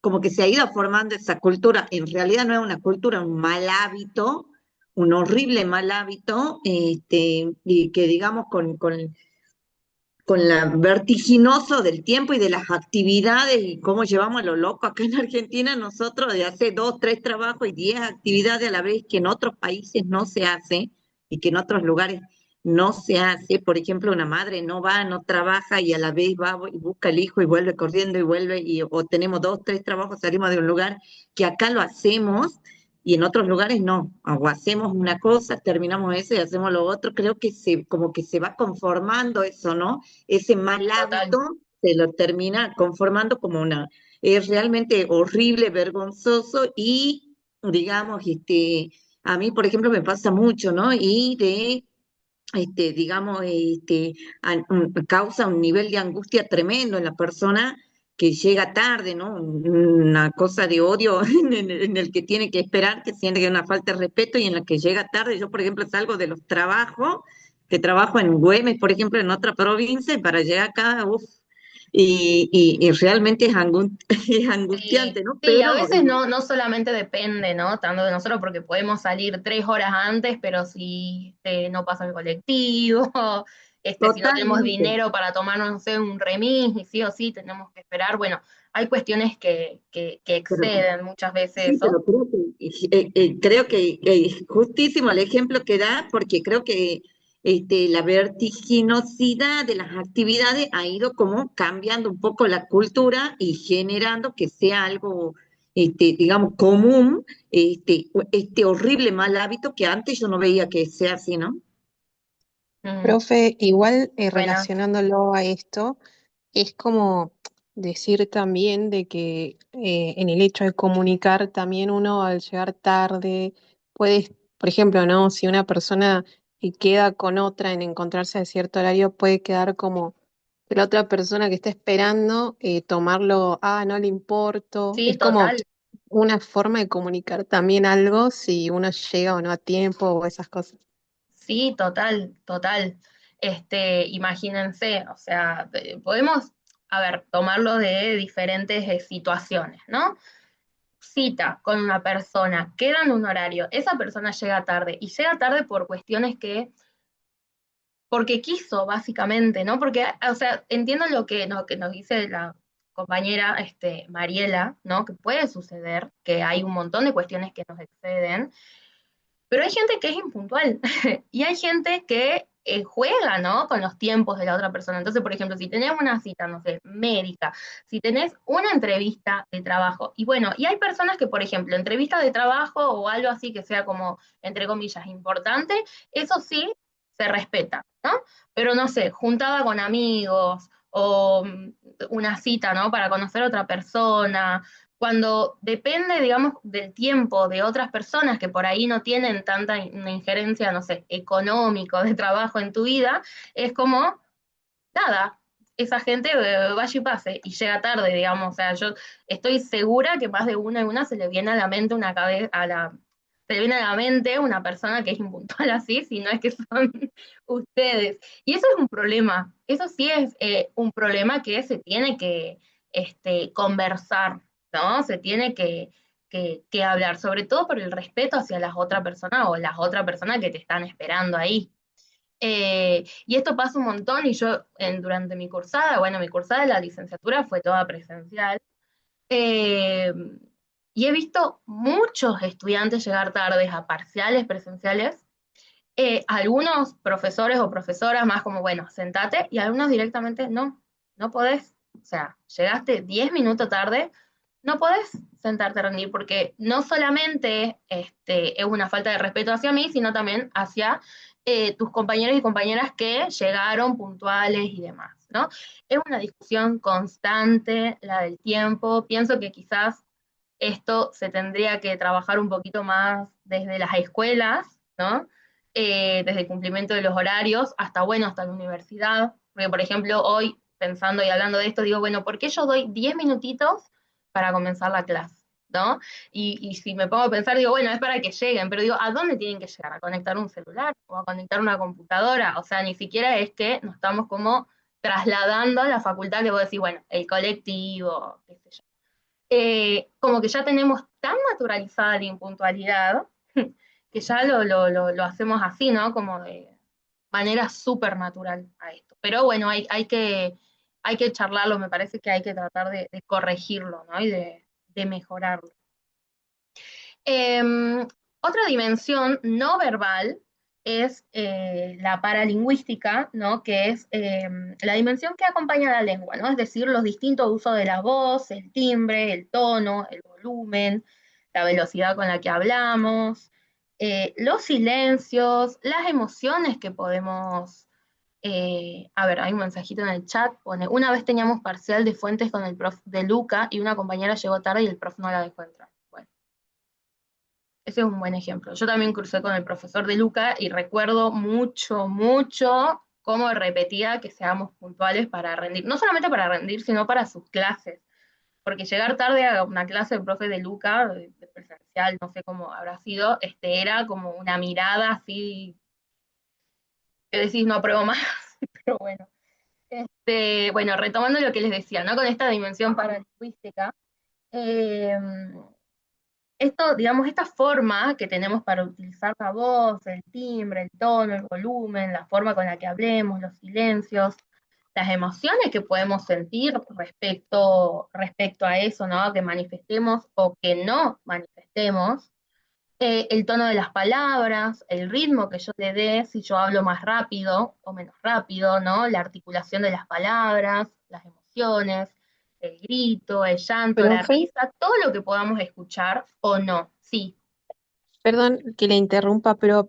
como que se ha ido formando esa cultura. En realidad no es una cultura, un mal hábito, un horrible mal hábito, y que digamos con la vertiginoso del tiempo y de las actividades y cómo llevamos a lo loco acá en Argentina nosotros de hacer 2, 3 trabajos y 10 actividades a la vez que en otros países no se hace y que en otros lugares no se hace. Por ejemplo, una madre no va, no trabaja y a la vez va y busca al hijo y vuelve corriendo y vuelve o tenemos 2, 3 trabajos, salimos de un lugar que acá lo hacemos y en otros lugares no, o hacemos una cosa, terminamos eso y hacemos lo otro. Creo que como que se va conformando eso, ¿no? Ese mal Total. hábito se lo termina conformando como es realmente horrible, vergonzoso y, digamos, a mí, por ejemplo, me pasa mucho, ¿no? Y digamos, causa un nivel de angustia tremendo en la persona que llega tarde, ¿no? Una cosa de odio en el que tiene que esperar, que siente que es una falta de respeto y en la que llega tarde. Yo, por ejemplo, salgo de los trabajos, que trabajo en Güemes, por ejemplo, en otra provincia, y para llegar acá, uff, y realmente es Sí, angustiante, ¿no? sí, a Pero veces no solamente depende, ¿no? Tanto de nosotros porque podemos salir 3 horas antes, pero si no pasa el colectivo, si no tenemos totalmente. dinero para tomarnos, no sé, un remis y sí o sí tenemos que esperar, bueno, hay cuestiones que Pero exceden muchas veces sí, eso. pero creo que es justísimo el ejemplo que da, porque creo que la vertiginosidad de las actividades ha ido como cambiando un poco la cultura y generando que sea algo, digamos, común, este horrible mal hábito que antes yo no veía que sea así, ¿no? Mm, Profe, igual buena. relacionándolo a esto, es como decir también de que en el hecho de comunicar también uno al llegar tarde puede, por ejemplo, ¿no? Si una persona queda con otra en encontrarse a cierto horario, puede quedar como que la otra persona que está esperando tomarlo, no le importo. Sí, Es como total. una forma de comunicar también algo si uno llega o no a tiempo o esas cosas. Sí, total, total. Imagínense, o sea, podemos, a ver, tomarlo de diferentes situaciones, ¿no? Cita con una persona, queda en un horario, esa persona llega tarde y llega tarde por cuestiones porque quiso, básicamente, ¿no? Porque, o sea, entiendo que nos dice la compañera Mariela, ¿no? Que puede suceder, que hay un montón de cuestiones que nos exceden, pero hay gente que es impuntual y hay gente que juega, ¿no? Con los tiempos de la otra persona. Entonces, por ejemplo, si tenés una cita, no sé, médica, si tenés una entrevista de trabajo, y bueno, y hay personas que, por ejemplo, entrevista de trabajo o algo así que sea como, entre comillas, importante, eso sí se respeta, ¿no? Pero no sé, juntada con amigos o una cita, ¿no? Para conocer a otra persona, cuando depende, digamos, del tiempo de otras personas que por ahí no tienen tanta una injerencia, no sé, económico, de trabajo en tu vida, es como, nada, esa gente vaya y pase y llega tarde, digamos, o sea, yo estoy segura que más de una y una se le viene a la mente una cabeza, se le viene a la mente una persona que es impuntual así, si no es que son ustedes. Y eso es un problema, eso sí es un problema que se tiene que conversar, ¿no? Se tiene que hablar, sobre todo por el respeto hacia las otras personas o las otras personas que te están esperando ahí. Y esto pasa un montón y yo durante mi cursada, bueno, mi cursada de la licenciatura fue toda presencial, eh, y he visto muchos estudiantes llegar tardes a parciales presenciales, algunos profesores o profesoras más como, bueno, sentate, y algunos directamente, no, no podés, o sea, llegaste 10 minutos tarde, no podés sentarte a rendir, porque no solamente es una falta de respeto hacia mí, sino también hacia tus compañeros y compañeras que llegaron puntuales y demás, ¿no? Es una discusión constante, la del tiempo. Pienso que quizás esto se tendría que trabajar un poquito más desde las escuelas, ¿no? Desde el cumplimiento de los horarios hasta, bueno, hasta la universidad. Porque, por ejemplo, hoy, pensando y hablando de esto, digo, bueno, ¿por qué yo doy 10 minutitos para comenzar la clase? ¿No? Y si me pongo a pensar, digo, bueno, es para que lleguen, pero digo, ¿a dónde tienen que llegar? ¿A conectar un celular o a conectar una computadora? O sea, ni siquiera es que nos estamos como trasladando a la facultad que vos decís, bueno, el colectivo, qué sé yo, como que ya tenemos tan naturalizada la impuntualidad que ya lo hacemos así, ¿no? Como de manera súper natural a esto. Pero bueno, hay que charlarlo, me parece que hay que tratar de corregirlo, ¿no? Y de mejorarlo. Otra dimensión no verbal es la paralingüística, ¿no? Que es la dimensión que acompaña a la lengua, ¿no? Es decir, los distintos usos de la voz, el timbre, el tono, el volumen, la velocidad con la que hablamos, los silencios, las emociones que podemos... a ver, hay un mensajito en el chat, pone, una vez teníamos parcial de fuentes con el prof de Luca y una compañera llegó tarde y el prof no la dejó entrar. Bueno, ese es un buen ejemplo. Yo también crucé con el profesor de Luca y recuerdo mucho, mucho cómo repetía que seamos puntuales para rendir, no solamente para rendir, sino para sus clases, porque llegar tarde a una clase del profe de Luca, de presencial, no sé cómo habrá sido, era como una mirada así, que decís, no apruebo más, pero bueno. Bueno, retomando lo que les decía, ¿no? Con esta dimensión paralingüística, eh, esto, digamos, esta forma que tenemos para utilizar la voz, el timbre, el tono, el volumen, la forma con la que hablemos, los silencios, las emociones que podemos sentir respecto a eso, ¿no? Que manifestemos o que no manifestemos, el tono de las palabras, el ritmo que yo le dé, si yo hablo más rápido o menos rápido, ¿no? La articulación de las palabras, las emociones, el grito, el llanto, la Profe, risa, todo lo que podamos escuchar o no, sí. perdón que le interrumpa, pero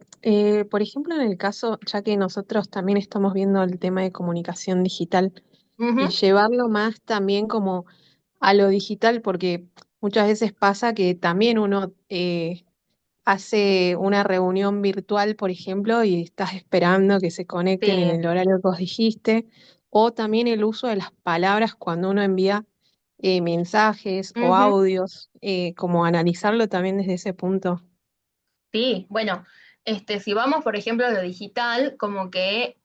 por ejemplo en el caso, ya que nosotros también estamos viendo el tema de comunicación digital y Ujú, llevarlo más también como a lo digital, porque muchas veces pasa que también uno hace una reunión virtual, por ejemplo, y estás esperando que se conecten en sí. el horario que vos dijiste, o también el uso de las palabras cuando uno envía mensajes o Ujú. audios, como analizarlo también desde ese punto. Sí, bueno, si vamos, por ejemplo, a lo digital, como que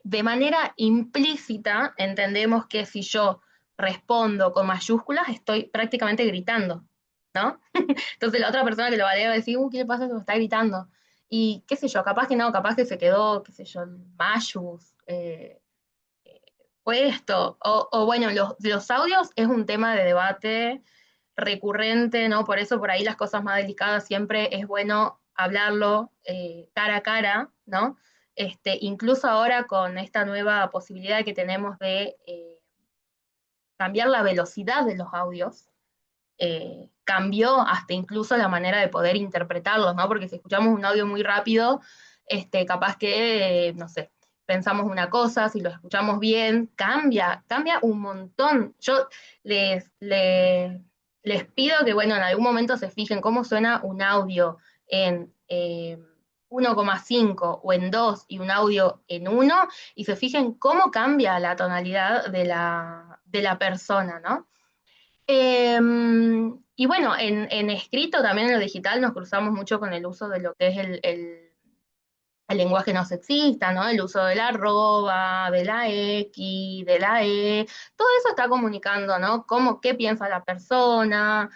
de manera implícita entendemos que si yo respondo con mayúsculas, estoy prácticamente gritando, ¿no? Entonces la otra persona que lo va a leer va a decir, ¿qué le pasa que me está gritando? Y qué sé yo, capaz que no, capaz que se quedó, qué sé yo, en mayús, fue esto. O bueno, los audios es un tema de debate recurrente, ¿no? Por eso por ahí las cosas más delicadas siempre es bueno hablarlo cara a cara, ¿no? Incluso ahora con esta nueva posibilidad que tenemos de cambiar la velocidad de los audios, cambió hasta incluso la manera de poder interpretarlos, ¿no? Porque si escuchamos un audio muy rápido, capaz que, no sé, pensamos una cosa, si lo escuchamos bien, cambia un montón. Yo les pido que, bueno, en algún momento se fijen cómo suena un audio en 1,5 o en 2 y un audio en uno y se fijen cómo cambia la tonalidad de la persona, ¿no? Y bueno, en escrito también en lo digital nos cruzamos mucho con el uso de lo que es el lenguaje no sexista, ¿no? El uso de la arroba, de la X, de la E, todo eso está comunicando, ¿no? Qué piensa la persona,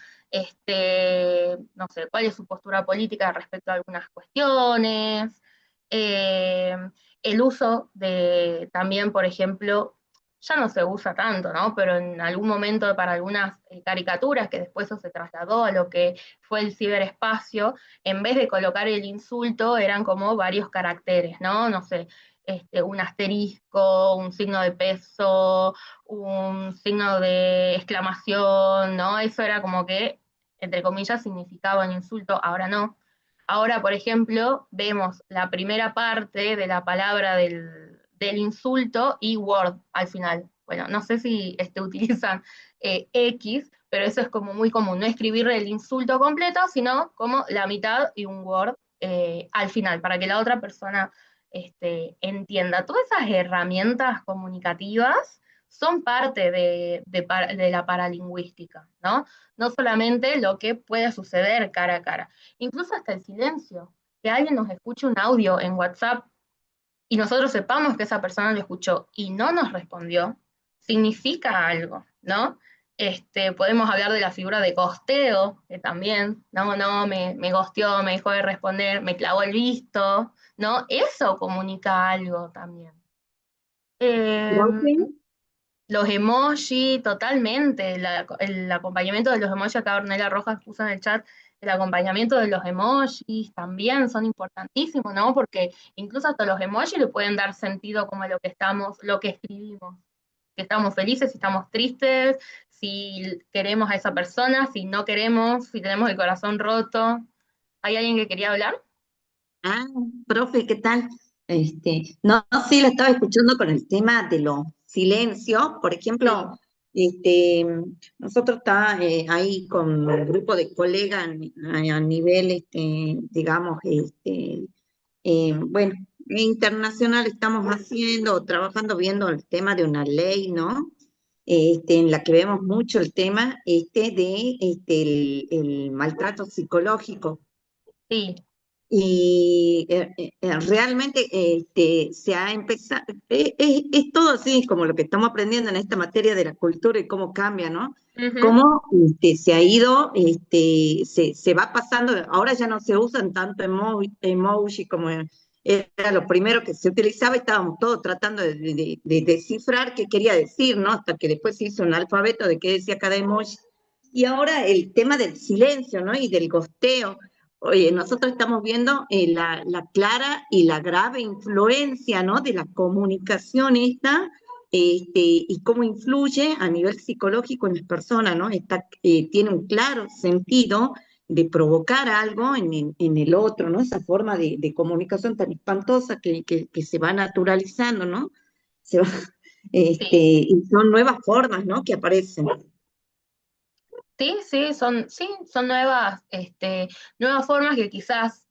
no sé, cuál es su postura política respecto a algunas cuestiones, eh, el uso de también, por ejemplo, ya no se usa tanto, ¿no? Pero en algún momento para algunas caricaturas, que después eso se trasladó a lo que fue el ciberespacio, en vez de colocar el insulto, eran como varios caracteres, ¿no? No sé, un asterisco, un signo de peso, un signo de exclamación, ¿no? Eso era como que, entre comillas, significaba un insulto, ahora no. Ahora, por ejemplo, vemos la primera parte de la palabra del insulto y word al final. Bueno, no sé si utilizan X, pero eso es como muy común, no escribir el insulto completo, sino como la mitad y un word al final, para que la otra persona entienda. Todas esas herramientas comunicativas son parte de la paralingüística, ¿no? No solamente lo que puede suceder cara a cara, incluso hasta el silencio, que alguien nos escuche un audio en WhatsApp y nosotros sepamos que esa persona lo escuchó y no nos respondió, significa algo, ¿no? Podemos hablar de la figura de gosteo, que también, no, me gosteó, me dejó de responder, me clavó el visto, ¿no? Eso comunica algo también. Eh, Profe, los emoji, totalmente. El acompañamiento de los emojis, acá Ornella Rojas puso en el chat, el acompañamiento de los emojis también son importantísimos, ¿no? Porque incluso hasta los emojis le pueden dar sentido como a lo que escribimos. Si estamos felices, si estamos tristes, si queremos a esa persona, si no queremos, si tenemos el corazón roto. ¿Hay alguien que quería hablar? ah, profe, ¿qué tal? No, no, sí, la estaba escuchando con el tema de los silencios. Por Sí, ejemplo, este, nosotros está ahí con un grupo de colegas a nivel, digamos, bueno, internacional estamos haciendo, trabajando, viendo el tema de una ley, ¿no? En la que vemos mucho el tema de el maltrato psicológico. sí, Y realmente se ha empezado, es todo así como lo que estamos aprendiendo en esta materia de la cultura y cómo cambia, ¿no? ujú, Cómo se ha ido, se va pasando, ahora ya no se usan tanto emoji como era lo primero que se utilizaba y estábamos todos tratando de descifrar qué quería decir, ¿no? Hasta que después se hizo un alfabeto de qué decía cada emoji. Y ahora el tema del silencio, ¿no? Y del gosteo. Oye, nosotros estamos viendo la clara y la grave influencia, ¿no? De la comunicación esta, y cómo influye a nivel psicológico en las personas, ¿no? Tiene un claro sentido de provocar algo en el otro, ¿no? Esa forma de comunicación tan espantosa que se va naturalizando, ¿no? Se va, Sí, y son nuevas formas, ¿no? Que aparecen. sí, son nuevas, nuevas formas que quizás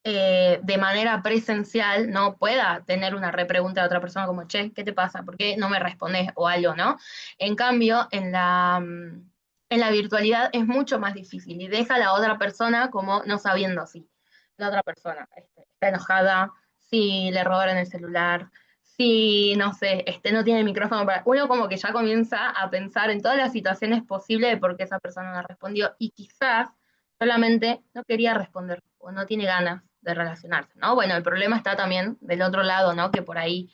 de manera presencial no pueda tener una repregunta de otra persona como, che, ¿qué te pasa? ¿Por qué no me respondes? O algo, ¿no? En cambio, en la virtualidad es mucho más difícil y deja a la otra persona como no sabiendo si la otra persona está enojada, si le robaron el celular, si, no sé, no tiene el micrófono para... Uno como que ya comienza a pensar en todas las situaciones posibles de por qué esa persona no respondió y quizás solamente no quería responder o no tiene ganas de relacionarse, ¿no? Bueno, el problema está también del otro lado, ¿no? Que por ahí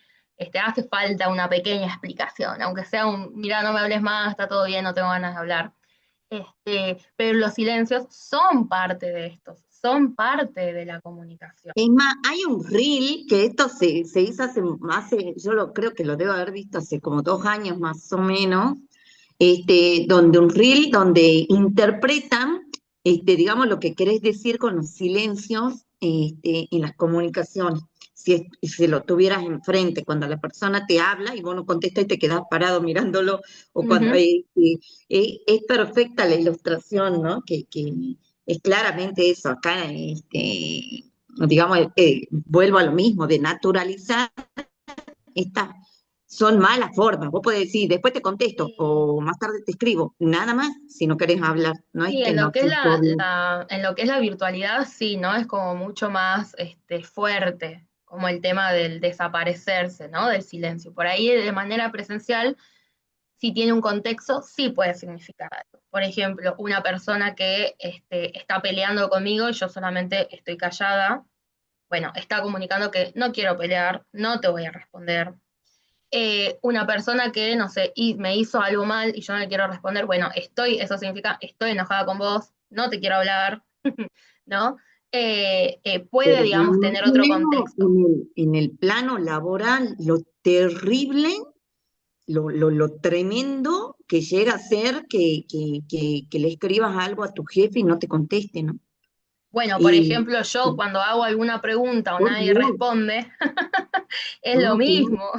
hace falta una pequeña explicación, aunque sea mira, no me hables más, está todo bien, no tengo ganas de hablar. Pero los silencios son parte de esto, son parte de la comunicación. Es más, hay un reel que esto se hizo yo creo que lo debo haber visto hace como 2 años más o menos, donde un reel donde interpretan, digamos, lo que querés decir con los silencios, en las comunicaciones. Si lo tuvieras enfrente, cuando la persona te habla y vos no contestas y te quedás parado mirándolo, o cuando Ujú. es perfecta la ilustración, ¿no? Que es claramente eso. Acá, digamos, vuelvo a lo mismo, de naturalizar estas son malas formas. Vos podés decir, después te contesto Sí. o más tarde te escribo, nada más si no querés hablar. No es Sí, que en lo no que es se podía. en lo que es la virtualidad, sí, ¿no? Es como mucho más fuerte, como el tema del desaparecerse, ¿no? Del silencio. Por ahí, de manera presencial, si tiene un contexto, sí puede significar algo. Por ejemplo, una persona que está peleando conmigo y yo solamente estoy callada, bueno, está comunicando que no quiero pelear, no te voy a responder. Una persona que, no sé, y me hizo algo mal y yo no le quiero responder, bueno, eso significa, estoy enojada con vos, no te quiero hablar, ¿no? Puede, Pero digamos, no tener otro tenemos contexto. en el plano laboral lo terrible, lo tremendo que llega a ser que le escribas algo a tu jefe y no te conteste, ¿no? Bueno, por Y, ejemplo, yo cuando hago alguna pregunta o por nadie Dios, responde, es lo no, claro, mismo,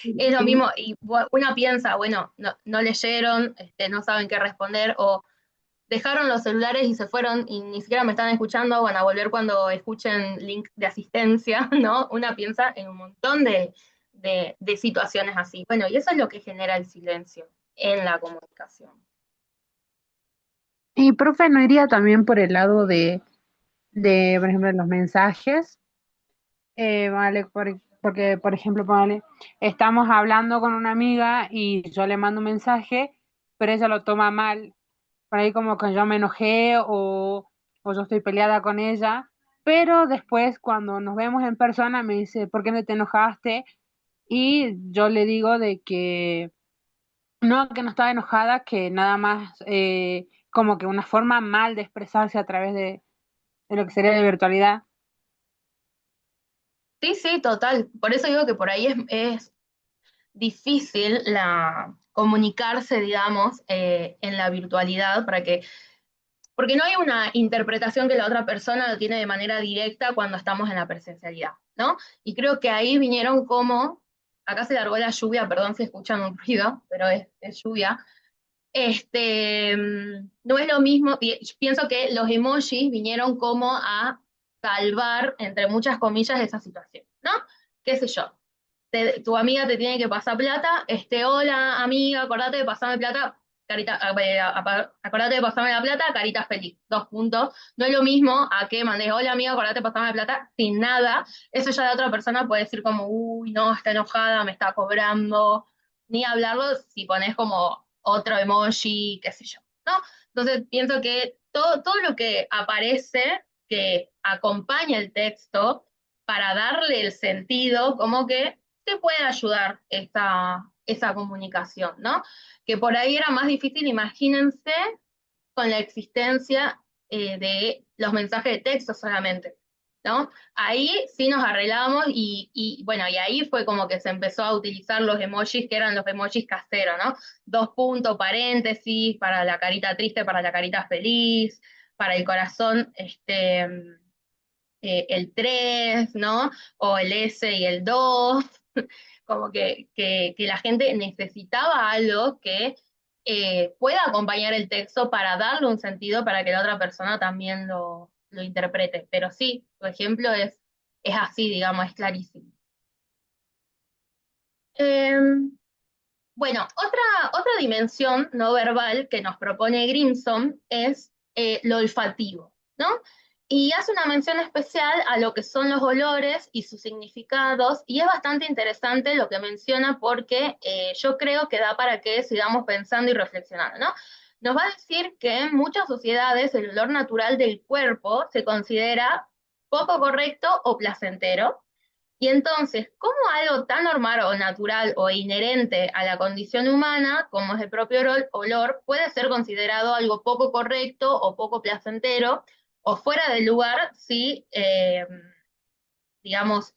sí, es lo sí. mismo. Y una piensa, bueno, no, no leyeron, no saben qué responder, o dejaron los celulares y se fueron y ni siquiera me están escuchando, van a volver cuando escuchen link de asistencia, ¿no? Una piensa en un montón de situaciones así. Bueno, y eso es lo que genera el silencio en la comunicación. Y profe, ¿no iría también por el lado por ejemplo, los mensajes? Vale, porque, por ejemplo, vale, estamos hablando con una amiga y yo le mando un mensaje, pero ella lo toma mal. Por ahí como que yo me enojé o yo estoy peleada con ella, pero después cuando nos vemos en persona me dice, ¿por qué no te enojaste? Y yo le digo de que no estaba enojada, que nada más como que una forma mal de expresarse a través de lo que sería de virtualidad. Sí, sí, total. Por eso digo que por ahí es difícil comunicarse, digamos, en la virtualidad porque no hay una interpretación que la otra persona lo tiene de manera directa cuando estamos en la presencialidad, ¿no? Y creo que ahí vinieron como, acá se largó la lluvia, perdón si escuchan un ruido, pero es lluvia. No es lo mismo, y pienso que los emojis vinieron como a salvar, entre muchas comillas, esa situación, ¿no? ¿Qué sé yo? Tu amiga te tiene que pasar plata, hola amiga, acordate de pasarme plata, carita, acordate de pasarme la plata, carita feliz, 2 puntos. No es lo mismo a que mandes, hola amiga, acordate de pasarme la plata, sin nada. Eso ya la otra persona puede decir como, uy, no, está enojada, me está cobrando. Ni hablarlo si pones como otro emoji, qué sé yo, ¿no? Entonces pienso que todo lo que aparece, que acompaña el texto, para darle el sentido, como que te puede ayudar esa comunicación, ¿no? Que por ahí era más difícil, imagínense, con la existencia de los mensajes de texto solamente, ¿no? Ahí sí nos arreglamos bueno, y ahí fue como que se empezó a utilizar los emojis que eran los emojis caseros, ¿no? Dos puntos, paréntesis, para la carita triste, para la carita feliz, para el corazón, el 3, ¿no? O el S y el 2, como que la gente necesitaba algo que pueda acompañar el texto para darle un sentido para que la otra persona también lo interprete. Pero sí, tu ejemplo es así, digamos, es clarísimo. Bueno, otra dimensión no verbal que nos propone Grimson es lo olfativo, ¿no? Y hace una mención especial a lo que son los olores y sus significados, y es bastante interesante lo que menciona porque yo creo que da para que sigamos pensando y reflexionando, ¿no? Nos va a decir que en muchas sociedades el olor natural del cuerpo se considera poco correcto o placentero, y entonces, ¿cómo algo tan normal o natural o inherente a la condición humana, como es el propio olor, puede ser considerado algo poco correcto o poco placentero o fuera de lugar si, digamos,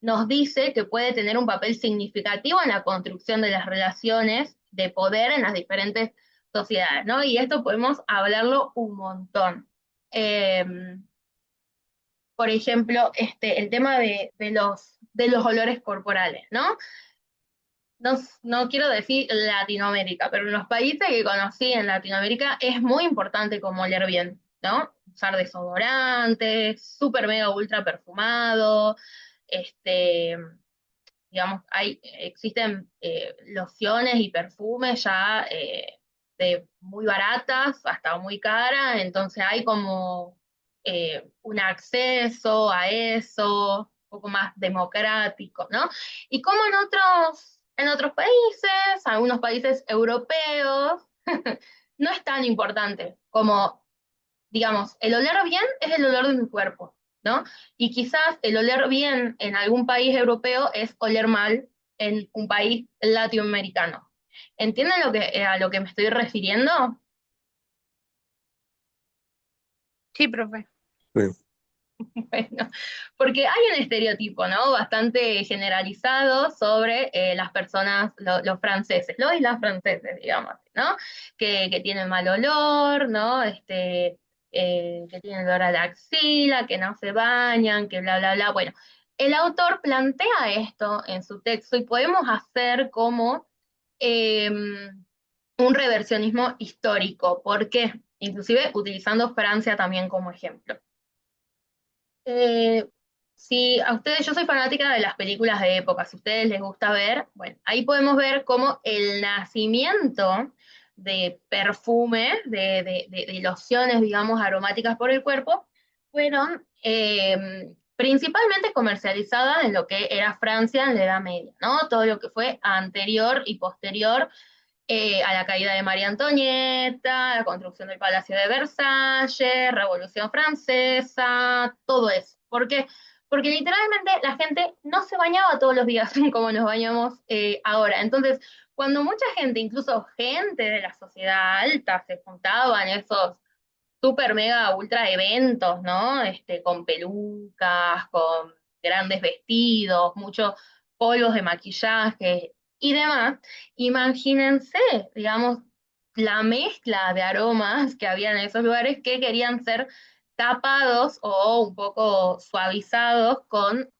nos dice que puede tener un papel significativo en la construcción de las relaciones de poder en las diferentes sociedades, ¿no? Y esto podemos hablarlo un montón. Por ejemplo, el tema de los olores corporales, ¿no? No quiero decir Latinoamérica, pero en los países que conocí en Latinoamérica es muy importante como oler bien, ¿no? Usar desodorantes, súper mega ultra perfumado, este, digamos, existen lociones y perfumes ya de muy baratas hasta muy caras, entonces hay como un acceso a eso, un poco más democrático, ¿no? Y como en otros países, algunos países europeos, no es tan importante como, digamos, el oler bien es el olor de mi cuerpo, ¿no? Y quizás el oler bien en algún país europeo es oler mal en un país latinoamericano. ¿Entienden a lo que me estoy refiriendo? Sí, profe. Sí. Bueno, porque hay un estereotipo, ¿no? Bastante generalizado sobre las personas, los franceses, los y las franceses, digamos, ¿no? Que tienen mal olor, ¿no? Que tienen olor a la axila, que no se bañan, que bla, bla, bla. Bueno, el autor plantea esto en su texto y podemos hacer como eh, un reversionismo histórico. ¿Por qué? Inclusive utilizando Francia también como ejemplo. Eh, si a ustedes, yo soy fanática de las películas de época, si a ustedes les gusta ver, bueno, ahí podemos ver cómo el nacimiento de perfume, de lociones, digamos, aromáticas por el cuerpo, fueron principalmente comercializadas en lo que era Francia en la Edad Media, ¿no? Todo lo que fue anterior y posterior a la caída de María Antonieta, la construcción del Palacio de Versalles, Revolución Francesa, todo eso. ¿Por qué? Porque literalmente la gente no se bañaba todos los días como nos bañamos ahora. Entonces, cuando mucha gente, incluso gente de la sociedad alta, se juntaba en esos super mega ultra eventos, ¿no? Con pelucas, con grandes vestidos, muchos polvos de maquillaje y demás. Imagínense, digamos, la mezcla de aromas que había en esos lugares que querían ser tapados o un poco suavizados con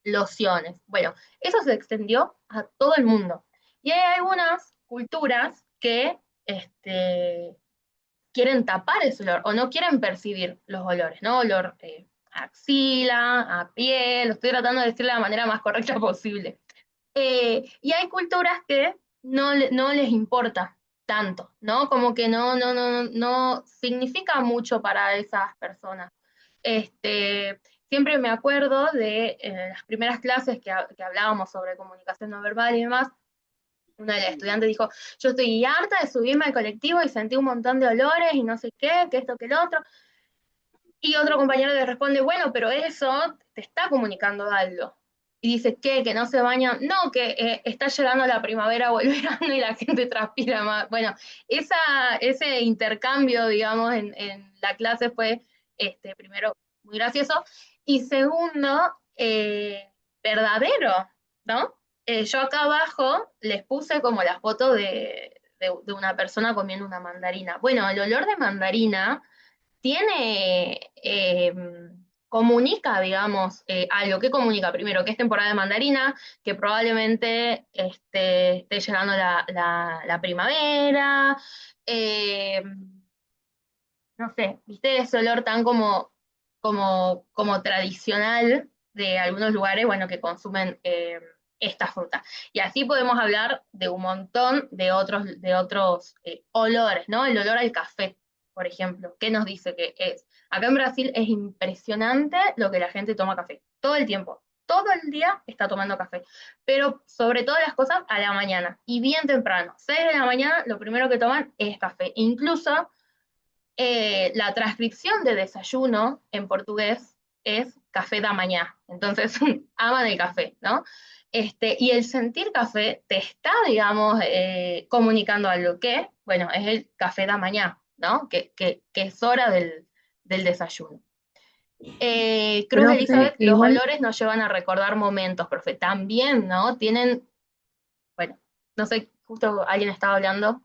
lociones. Bueno, eso se extendió a todo el mundo. Y hay algunas culturas que quieren tapar ese olor o no quieren percibir los olores, ¿no? Olor a axila, a piel, lo estoy tratando de decir de la manera más correcta posible. Y hay culturas que no les importa tanto, ¿no? Como que no significa mucho para esas personas. Siempre me acuerdo de las primeras clases que hablábamos sobre comunicación no verbal y demás. Una de las estudiantes dijo, yo estoy harta de subirme al colectivo y sentí un montón de olores y no sé qué, que esto, que el otro. Y otro compañero le responde, bueno, pero eso te está comunicando algo. Y dice, ¿qué? ¿Que no se bañan? No, que está llegando la primavera o el verano y la gente transpira más. Bueno, ese intercambio, digamos, en la clase fue, primero, muy gracioso, y segundo, verdadero, ¿no? Yo acá abajo les puse como la foto de una persona comiendo una mandarina. Bueno, el olor de mandarina tiene, comunica, digamos, algo. ¿Qué comunica? Primero, que es temporada de mandarina, que probablemente esté llegando la primavera, eh, no sé, ¿viste ese olor tan como tradicional de algunos lugares, bueno, que consumen esta fruta? Y así podemos hablar de un montón de otros olores, ¿no? El olor al café, por ejemplo, ¿qué nos dice que es? Acá en Brasil es impresionante lo que la gente toma café, todo el tiempo. Todo el día está tomando café, pero sobre todas las cosas a la mañana y bien temprano. 6 de la mañana lo primero que toman es café. Incluso la transcripción de desayuno en portugués es café da mañana. Entonces, aman el café, ¿no? Y el sentir café te está, digamos, comunicando algo que, bueno, es el café da mañana, ¿no? Que es hora del desayuno. Cruz Profe, Elizabeth, los igual, olores nos llevan a recordar momentos, profe. También, ¿no? Tienen, bueno, no sé, justo alguien estaba hablando.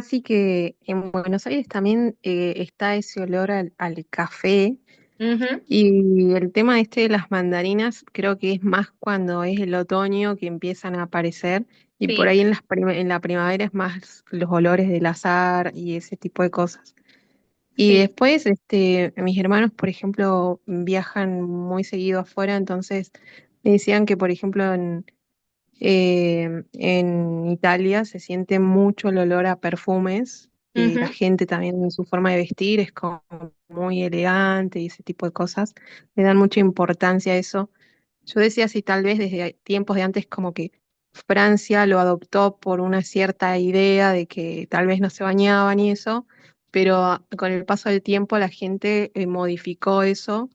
sí que en Buenos Aires también está ese olor al café. Ujú, Y el tema este de las mandarinas creo que es más cuando es el otoño que empiezan a aparecer y por sí. ahí en la primavera es más los olores del azahar y ese tipo de cosas. Y Sí. después, mis hermanos, por ejemplo, viajan muy seguido afuera, entonces me decían que, por ejemplo, en Italia se siente mucho el olor a perfumes, y la Ujú. gente también en su forma de vestir es como muy elegante y ese tipo de cosas. Le dan mucha importancia a eso. Yo decía si tal vez desde tiempos de antes como que Francia lo adoptó por una cierta idea de que tal vez no se bañaban y eso, pero con el paso del tiempo la gente modificó eso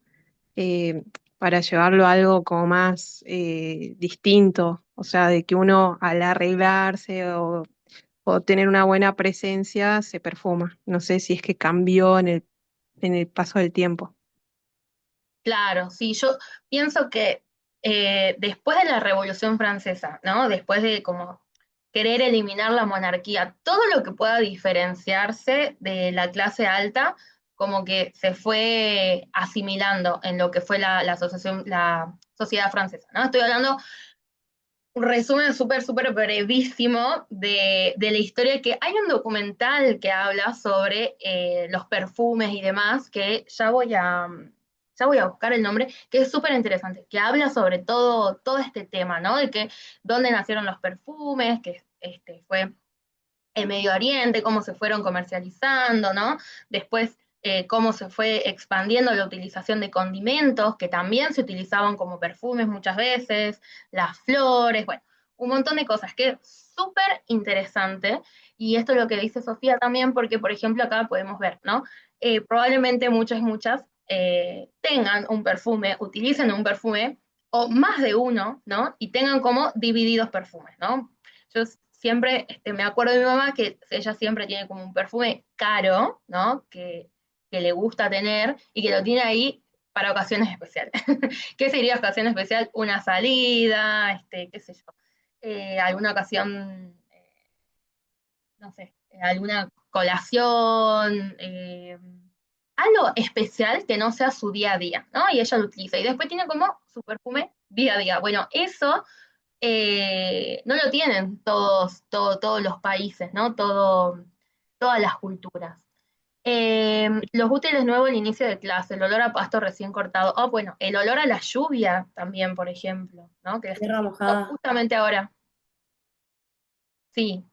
eh, para llevarlo a algo como más distinto, o sea, de que uno al arreglarse o tener una buena presencia se perfuma. No sé si es que cambió en el paso del tiempo. Claro, sí, yo pienso que después de la Revolución Francesa, ¿no? Después de como querer eliminar la monarquía, todo lo que pueda diferenciarse de la clase alta, como que se fue asimilando en lo que fue la sociedad francesa, ¿no? Estoy hablando un resumen súper brevísimo de la historia, que hay un documental que habla sobre los perfumes y demás, que ya voy a buscar el nombre, que es súper interesante, que habla sobre todo este tema, ¿no? De que dónde nacieron los perfumes, que fue el Medio Oriente, cómo se fueron comercializando, ¿no? Después, cómo se fue expandiendo la utilización de condimentos, que también se utilizaban como perfumes muchas veces, las flores, bueno, un montón de cosas que es súper interesante. Y esto es lo que dice Sofía también, porque, por ejemplo, acá podemos ver, ¿no? Probablemente muchas tengan un perfume, utilicen un perfume, o más de uno, ¿no? Y tengan como divididos perfumes, ¿no? Yo siempre me acuerdo de mi mamá que ella siempre tiene como un perfume caro, ¿no? Que le gusta tener y que lo tiene ahí para ocasiones especiales. ¿Qué sería ocasión especial? Una salida, qué sé yo, alguna ocasión, no sé, alguna colación, algo especial que no sea su día a día, ¿no? Y ella lo utiliza. Y después tiene como su perfume día a día. Bueno, eso no lo tienen todos los países, ¿no? Todas las culturas. Los útiles nuevos al inicio de clase, el olor a pasto recién cortado. Oh, bueno, el olor a la lluvia también, por ejemplo, ¿no? Que estoy Tierra sintiendo mojada. justamente ahora. Sí,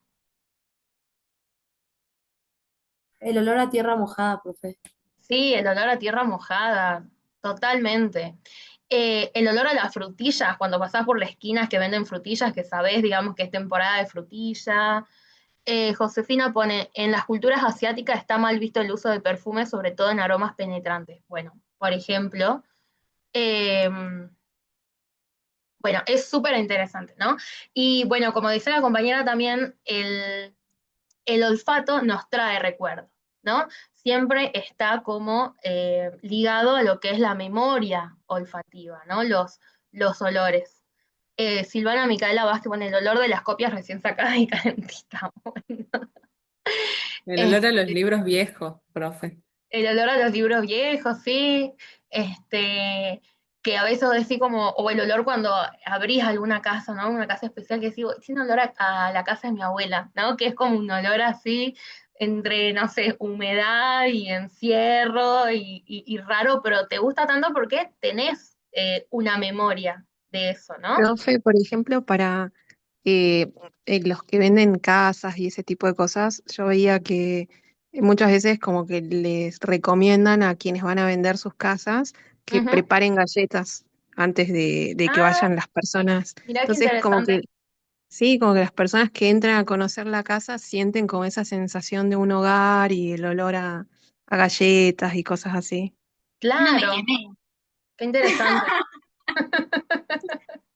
El olor a tierra mojada, profe. sí, el olor a tierra mojada, totalmente. El olor a las frutillas, cuando pasás por las esquinas que venden frutillas, que sabés, digamos, que es temporada de frutilla. Josefina pone, en las culturas asiáticas está mal visto el uso de perfume, sobre todo en aromas penetrantes. Bueno, por ejemplo, eh, bueno, es súper interesante, ¿no? Y bueno, como dice la compañera también, el olfato nos trae recuerdos, ¿no? Siempre está como ligado a lo que es la memoria olfativa, ¿no? Los olores. Silvana Micaela Vázquez pone el olor de las copias recién sacadas y calentitas. El olor a los Este, libros viejos, profe. el olor a los libros viejos, sí. Que a veces decís como, o el olor cuando abrís alguna casa, ¿no? Una casa especial que digo, tiene olor a la casa de mi abuela, ¿no? Que es como un olor así entre, no sé, humedad y encierro y raro, pero te gusta tanto porque tenés una memoria de eso, ¿no? Profe, por ejemplo, para eh, los que venden casas y ese tipo de cosas, yo veía que muchas veces como que les recomiendan a quienes van a vender sus casas que Ujú. preparen galletas antes de que Ah, vayan las personas. mirá qué Entonces, como interesante. que sí, como que las personas que entran a conocer la casa sienten como esa sensación de un hogar y el olor a galletas y cosas así. No me Claro, quemé. qué interesante.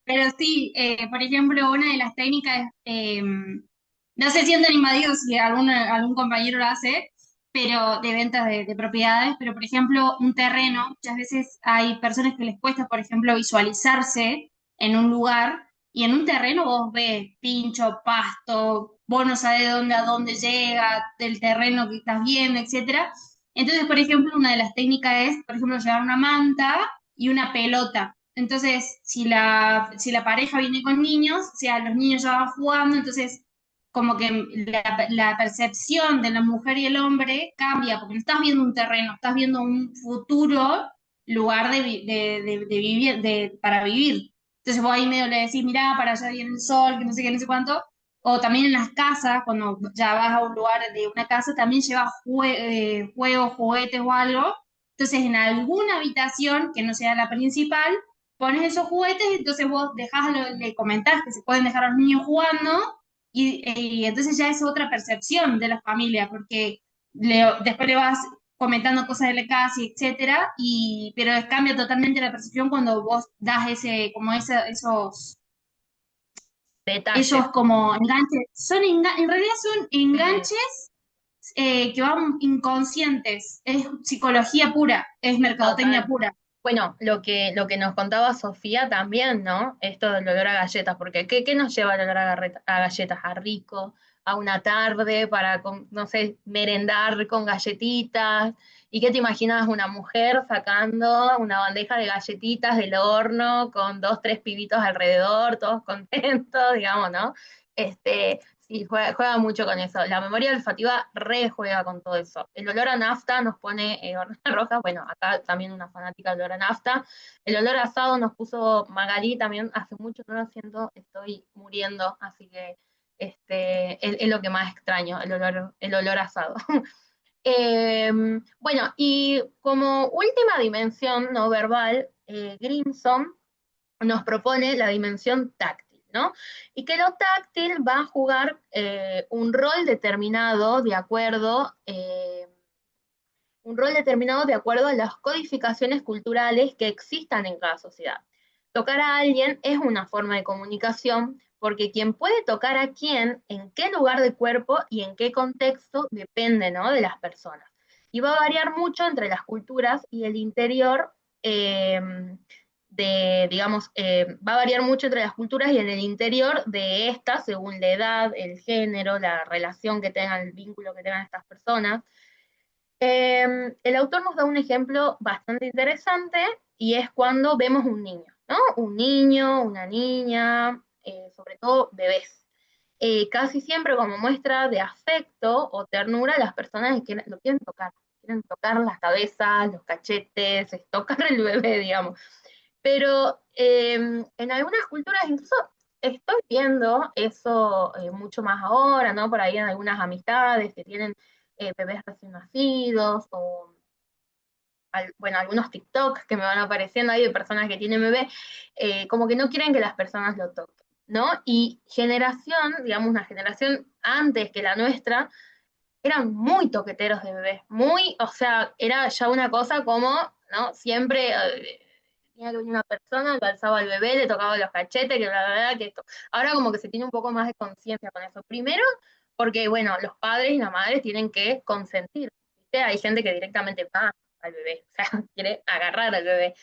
Pero sí, por ejemplo, una de las técnicas, no sé si han invadido si algún compañero lo hace, pero de ventas de propiedades, pero por ejemplo, un terreno, muchas veces hay personas que les cuesta, por ejemplo, visualizarse en un lugar, y en un terreno vos ves pincho, pasto, vos no sabés de dónde a dónde llega, del terreno que estás viendo, etcétera. Entonces, por ejemplo, una de las técnicas es, por ejemplo, llevar una manta y una pelota. Entonces, si la pareja viene con niños, o sea, los niños ya van jugando, entonces como que la percepción de la mujer y el hombre cambia, porque no estás viendo un terreno, estás viendo un futuro lugar de vivir, para vivir. Entonces vos ahí medio le decís, mirá, para allá viene el sol, que no sé qué, no sé cuánto. O también en las casas, cuando ya vas a un lugar de una casa, también llevas juegos, juguetes o algo. Entonces, en alguna habitación que no sea la principal, pones esos juguetes, entonces vos le comentás que se pueden dejar a los niños jugando, y entonces ya es otra percepción de la familia, porque después le vas comentando cosas de la casa, y etcétera, pero cambia totalmente la percepción cuando vos das Detalle. esos como enganches. En realidad son Sí. enganches que van inconscientes, es psicología pura, es mercadotecnia Total. pura. Bueno, lo que nos contaba Sofía también, ¿no? Esto del olor a galletas, porque ¿qué nos lleva el olor a galletas? A rico, a una tarde para, no sé, merendar con galletitas. ¿Y qué te imaginas? Una mujer sacando una bandeja de galletitas del horno con dos, tres pibitos alrededor, todos contentos, digamos, ¿no? Sí, juega mucho con eso. La memoria olfativa re juega con todo eso. El olor a nafta nos pone hornilla roja. Bueno, acá también una fanática del olor a nafta. El olor a asado nos puso Magalí también. Hace mucho no lo siento, estoy muriendo, así que es lo que más extraño, el olor a asado. Bueno, y como última dimensión no verbal, Grimson nos propone la dimensión táctil, ¿no? Y que lo táctil va a jugar un rol determinado de acuerdo a las codificaciones culturales que existan en cada sociedad. Tocar a alguien es una forma de comunicación porque quien puede tocar a quién, en qué lugar del cuerpo y en qué contexto depende, ¿no? De las personas. Y va a variar mucho entre las culturas y el interior eh, digamos, va a variar mucho entre las culturas y en el interior de estas, según la edad, el género, la relación que tengan, el vínculo que tengan estas personas. El autor nos da un ejemplo bastante interesante y es cuando vemos un niño, ¿no? Un niño, una niña, sobre todo bebés. Casi siempre como muestra de afecto o ternura, las personas lo quieren tocar las cabezas, los cachetes, tocar el bebé, digamos. Pero en algunas culturas incluso estoy viendo eso mucho más ahora, ¿no? Por ahí en algunas amistades que tienen bebés recién nacidos o, bueno, algunos TikToks que me van apareciendo ahí de personas que tienen bebé, como que no quieren que las personas lo toquen. ¿no? Y generación, digamos, una generación antes que la nuestra, eran muy toqueteros de bebés, muy, o sea, era ya una cosa como, ¿no? Siempre tenía que venir una persona, que alzaba al bebé, le tocaba los cachetes, que bla, bla, bla, que esto. Ahora como que se tiene un poco más de conciencia con eso. Primero, porque, bueno, los padres y las madres tienen que consentir, ¿viste? Hay gente que directamente va al bebé, o sea, quiere agarrar al bebé.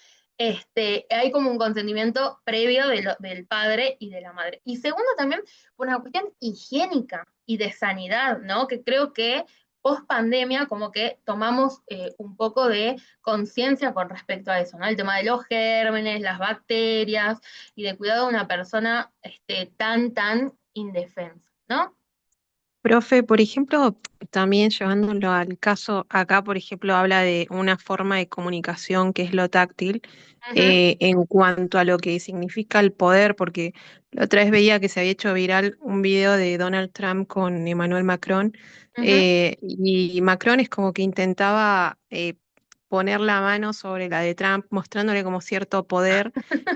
Hay como un consentimiento previo del padre y de la madre. Y segundo, también por una cuestión higiénica y de sanidad, ¿no? Que creo que post pandemia como que tomamos un poco de conciencia con respecto a eso, ¿no? El tema de los gérmenes, las bacterias y de cuidado de una persona tan indefensa, ¿no? Profe, por ejemplo, también llevándolo al caso, acá, por ejemplo, habla de una forma de comunicación que es lo táctil, Ujú, en cuanto a lo que significa el poder, porque la otra vez veía que se había hecho viral un video de Donald Trump con Emmanuel Macron, ujú. y Macron es como que intentaba poner la mano sobre la de Trump, mostrándole como cierto poder.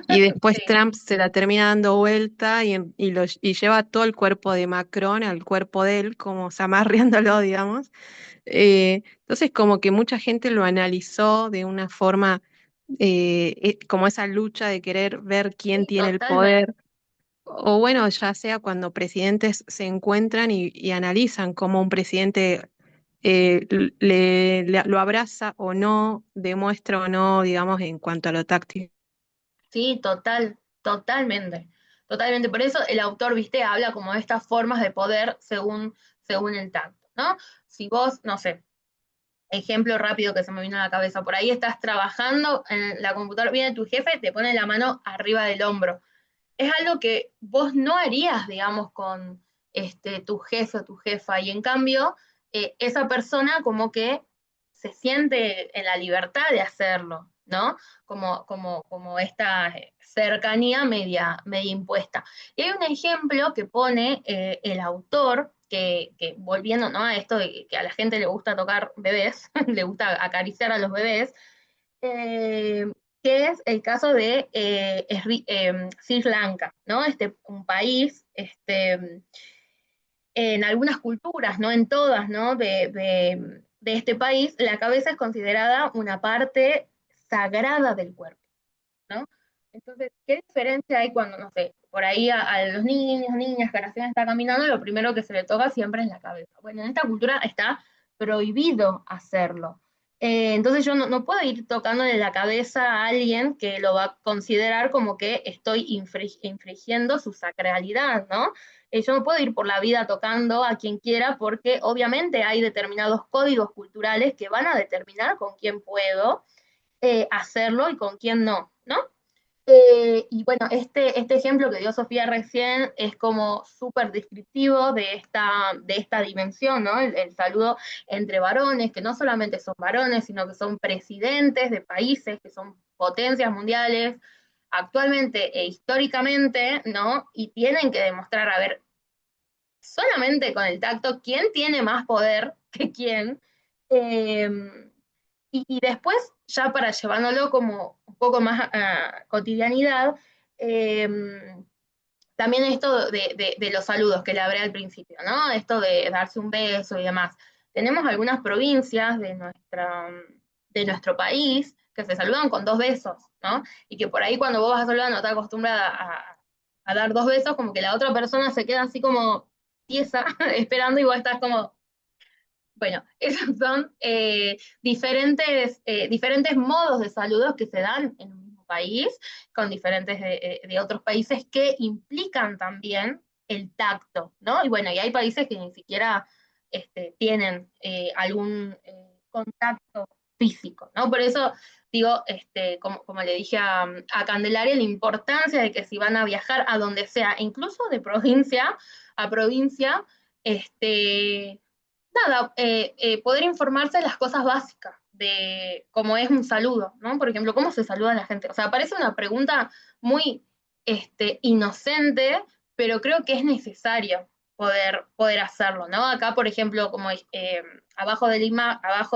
Y después Sí, Trump se la termina dando vuelta y lleva todo el cuerpo de Macron al cuerpo de él, como zamarreándolo, digamos. Entonces, como que mucha gente lo analizó de una forma, como esa lucha de querer ver quién sí, tiene el totalmente. poder. O bueno, ya sea cuando presidentes se encuentran y analizan cómo un presidente lo abraza o no, demuestra o no, digamos, en cuanto a lo táctil. Sí, totalmente. Totalmente. Por eso el autor, viste, habla como de estas formas de poder según el tacto, ¿no? Si vos, no sé, ejemplo rápido que se me vino a la cabeza, por ahí estás trabajando en la computadora, viene tu jefe, te pone la mano arriba del hombro. Es algo que vos no harías, digamos, con tu jefe o tu jefa, y en cambio, esa persona como que se siente en la libertad de hacerlo, ¿no? Como esta cercanía media impuesta. Y hay un ejemplo que pone el autor, que volviendo, ¿no? A esto de que a la gente le gusta tocar bebés, le gusta acariciar a los bebés, eh, que es el caso de Sri Lanka, ¿no? Un país, en algunas culturas, no en todas, ¿no? De este país, la cabeza es considerada una parte sagrada del cuerpo, ¿no? Entonces, ¿qué diferencia hay cuando, no sé, por ahí a los niños, niñas que recién están caminando, lo primero que se le toca siempre es la cabeza? Bueno, en esta cultura está prohibido hacerlo. Entonces yo no puedo ir tocándole la cabeza a alguien que lo va a considerar como que estoy infringiendo su sacralidad, ¿no? Yo no puedo ir por la vida tocando a quien quiera porque obviamente hay determinados códigos culturales que van a determinar con quién puedo hacerlo y con quién no, ¿no? Y bueno, este ejemplo que dio Sofía recién es como súper descriptivo de esta dimensión, ¿no? El saludo entre varones, que no solamente son varones, sino que son presidentes de países, que son potencias mundiales, actualmente e históricamente, ¿no? Y tienen que demostrar, a ver, solamente con el tacto, quién tiene más poder que quién. Eh, y después, ya para llevándolo como un poco más a cotidianidad, eh, también esto de los saludos que le hablé al principio, ¿no? Esto de darse un beso y demás. Tenemos algunas provincias de nuestro país que se saludan con dos besos, ¿no? Y que por ahí cuando vos vas a saludar no te acostumbras a dar dos besos, como que la otra persona se queda así como tiesa, esperando y vos estás como, bueno, esos son diferentes modos de saludos que se dan en un mismo país, con diferentes de otros países que implican también el tacto, ¿no? Y bueno, y hay países que ni siquiera tienen algún contacto físico, ¿no? Por eso digo, como le dije a Candelaria, la importancia de que si van a viajar a donde sea, incluso de provincia a provincia, nada, poder informarse de las cosas básicas, de cómo es un saludo, ¿no? Por ejemplo, cómo se saluda a la gente. O sea, parece una pregunta muy inocente, pero creo que es necesario poder hacerlo, ¿no? Acá, por ejemplo, como abajo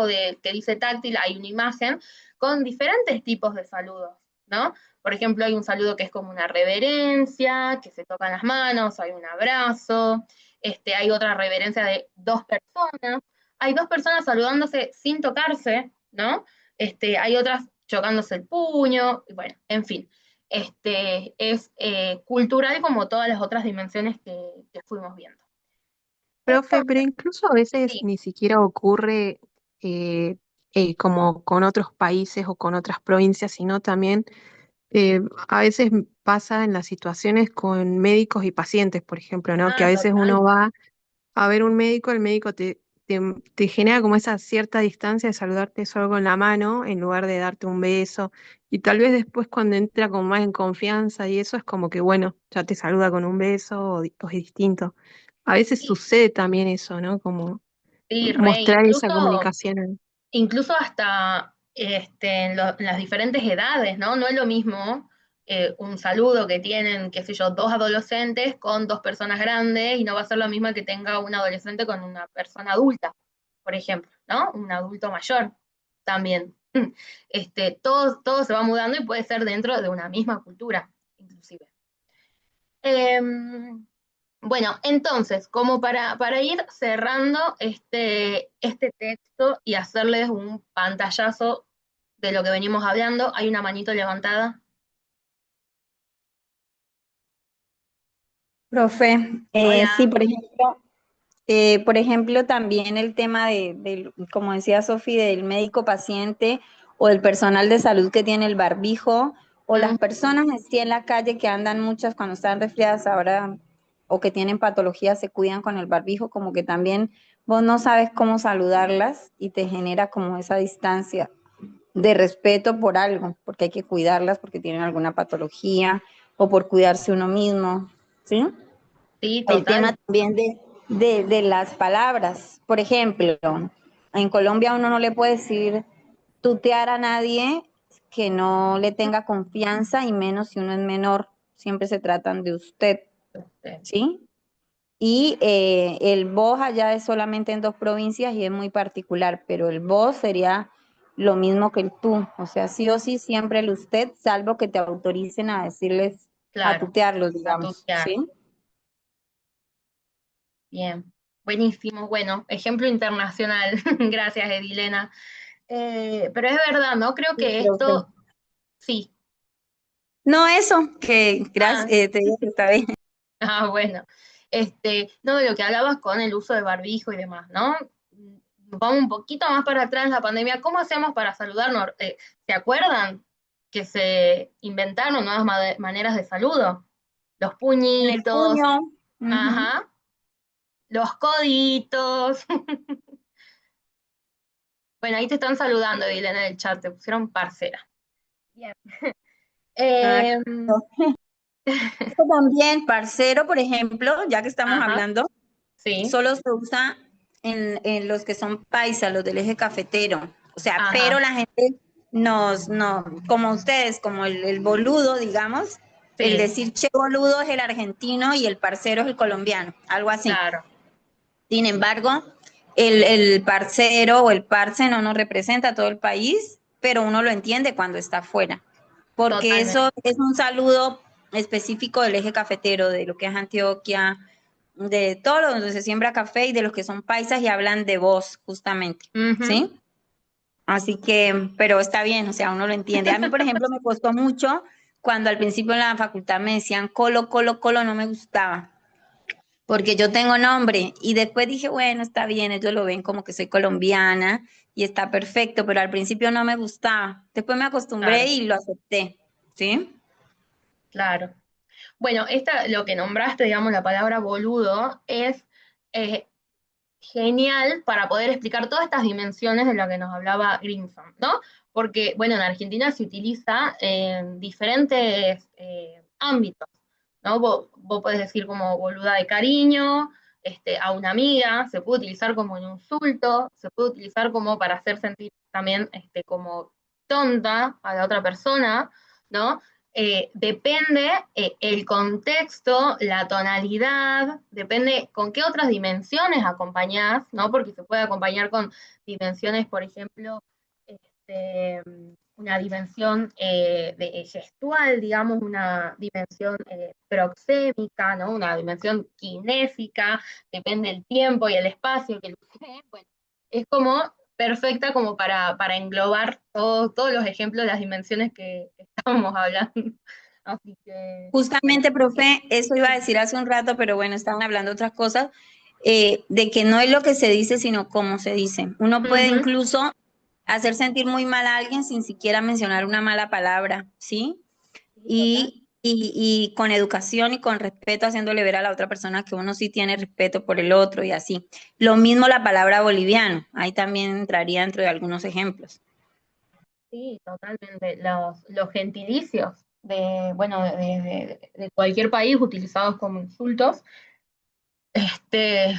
de que dice táctil hay una imagen con diferentes tipos de saludos, ¿no? Por ejemplo, hay un saludo que es como una reverencia, que se tocan las manos, hay un abrazo, hay otra reverencia de dos personas, hay dos personas saludándose sin tocarse, ¿no? Hay otras chocándose el puño, y bueno, en fin. Es cultural como todas las otras dimensiones que fuimos viendo. Profe, pero incluso a veces Sí, ni siquiera ocurre eh, como con otros países o con otras provincias, sino también a veces pasa en las situaciones con médicos y pacientes, por ejemplo, ¿no? Que a veces total. uno va a ver un médico, el médico te genera como esa cierta distancia de saludarte solo con la mano en lugar de darte un beso. Y tal vez después cuando entra como más en confianza y eso es como que, bueno, ya te saluda con un beso o es distinto. A veces Sí, sucede también eso, ¿no? Como sí, mostrar esa comunicación. incluso hasta en las diferentes edades, ¿no? No es lo mismo un saludo que tienen, qué sé yo, dos adolescentes con dos personas grandes y no va a ser lo mismo que tenga un adolescente con una persona adulta, por ejemplo, ¿no? Un adulto mayor también. Todo se va mudando y puede ser dentro de una misma cultura, inclusive. Em, bueno, entonces, como para ir cerrando este texto y hacerles un pantallazo de lo que venimos hablando, hay una manito levantada. Profe, sí, Hola. por ejemplo, también el tema como decía Sofi, del médico paciente o del personal de salud que tiene el barbijo, o las Mm, personas así en la calle que andan muchas cuando están resfriadas ahora o que tienen patologías se cuidan con el barbijo, como que también vos no sabes cómo saludarlas y te genera como esa distancia de respeto por algo, porque hay que cuidarlas porque tienen alguna patología o por cuidarse uno mismo, ¿sí? sí, El tema total. también de las palabras. Por ejemplo, en Colombia uno no le puede decir tutear a nadie que no le tenga confianza y menos si uno es menor. Siempre se tratan de usted, ¿sí? Y el vos allá es solamente en dos provincias y es muy particular, pero el vos sería lo mismo que el tú. O sea, sí o sí siempre el usted, salvo que te autoricen a decirles, a Claro, tutearlos, a digamos, tutear. ¿sí? Bien, buenísimo. Bueno, ejemplo internacional. Gracias, Edilena. Pero es verdad, ¿no? Creo Sí, que profe. esto, sí. No, eso, que gracias, Ah, te digo que está bien. ah, bueno. No, de lo que hablabas con el uso de barbijo y demás, ¿no? Vamos un poquito más para atrás en la pandemia. ¿Cómo hacemos para saludarnos? ¿Se acuerdan que se inventaron nuevas maneras de saludo? Los En el puñitos, puño, ujú. ajá, los coditos. Bueno, ahí te están saludando, Dylan, en el chat, te pusieron parcera. Bien. Ah, Eh, esto también, parcero, por ejemplo, ya que estamos ajá, hablando, sí, solo se usa en los que son paisas, los del eje cafetero. O sea, pero ajá, la gente no, como ustedes, como el boludo, digamos, el sí, decir che boludo es el argentino y el parcero es el colombiano, algo así. claro, Sin embargo, el parcero o el parce no nos representa a todo el país, pero uno lo entiende cuando está afuera, porque totalmente. eso es un saludo específico del eje cafetero, de lo que es Antioquia, de todo lo donde se siembra café y de los que son paisas y hablan de voz, justamente, Ujú. ¿sí? Así que, pero está bien, o sea, uno lo entiende. A mí, por ejemplo, me costó mucho cuando al principio en la facultad me decían colo, colo, colo, no me gustaba porque yo tengo nombre y después dije, bueno, está bien, ellos lo ven como que soy colombiana y está perfecto, pero al principio no me gustaba. Después me acostumbré Claro, y lo acepté, ¿sí? claro. Bueno, lo que nombraste, digamos, la palabra boludo, es eh, genial para poder explicar todas estas dimensiones de las que nos hablaba Grimson, ¿no? Porque, bueno, en Argentina se utiliza en diferentes ámbitos, ¿no? Vos podés decir como boluda de cariño, a una amiga, se puede utilizar como un insulto, se puede utilizar como para hacer sentir también como tonta a la otra persona, ¿no? Depende el contexto, la tonalidad, depende con qué otras dimensiones acompañás, ¿no? Porque se puede acompañar con dimensiones, por ejemplo, una dimensión gestual, digamos, una dimensión proxémica, ¿no? Una dimensión kinésica, depende del tiempo y el espacio que lo usé, bueno, es como perfecta como para englobar todos los ejemplos de las dimensiones que estábamos hablando. Así que, bueno, Justamente, profe, eso iba a decir hace un rato, pero bueno, estaban hablando otras cosas, de que no es lo que se dice, sino cómo se dice. Uno puede ujú, incluso hacer sentir muy mal a alguien sin siquiera mencionar una mala palabra, ¿sí? sí, total. Y con educación y con respeto, haciéndole ver a la otra persona que uno sí tiene respeto por el otro y así. Lo mismo la palabra boliviano, ahí también entraría dentro de algunos ejemplos. Sí, totalmente. Los gentilicios de, bueno, de cualquier país utilizados como insultos,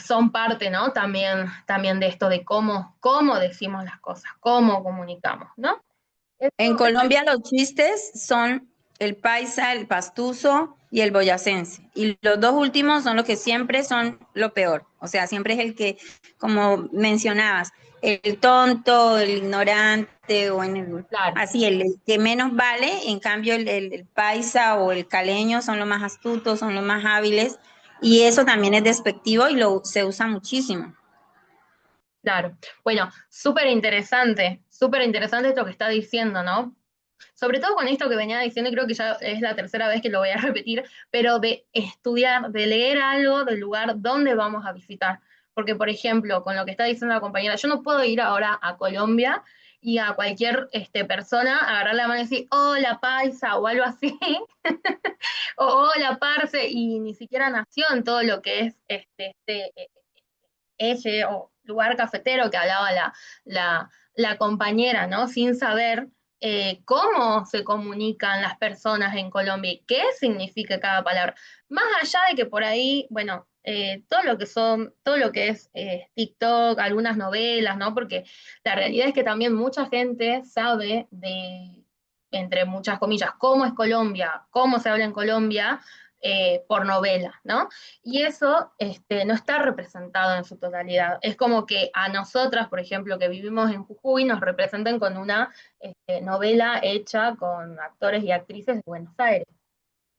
son parte, ¿no? También de esto de cómo decimos las cosas, cómo comunicamos, ¿no? En Eso es Colombia los chistes son el paisa, el pastuso y el boyacense. Y los dos últimos son los que siempre son lo peor. O sea, siempre es el que, como mencionabas, el tonto, el ignorante o claro. así, el que menos vale. En cambio, el paisa o el caleño son los más astutos, son los más hábiles. Y eso también es despectivo y se usa muchísimo. Claro. Bueno, súper interesante esto que está diciendo, ¿no? Sobre todo con esto que venía diciendo, y creo que ya es la tercera vez que lo voy a repetir, pero de estudiar, de leer algo del lugar donde vamos a visitar. Porque, por ejemplo, con lo que está diciendo la compañera, yo no puedo ir ahora a Colombia y a cualquier persona agarrar la mano y decir, hola paisa o algo así, o hola parce, y ni siquiera nació en todo lo que es ese o lugar cafetero que hablaba la compañera, ¿no? Sin saber cómo se comunican las personas en Colombia y qué significa cada palabra. Más allá de que por ahí, bueno, todo lo que es TikTok, algunas novelas, ¿no? Porque la realidad es que también mucha gente sabe de, entre muchas comillas, cómo es Colombia, cómo se habla en Colombia, por novela, ¿no? Y eso no está representado en su totalidad. Es como que a nosotras, por ejemplo, que vivimos en Jujuy, nos representan con una novela hecha con actores y actrices de Buenos Aires.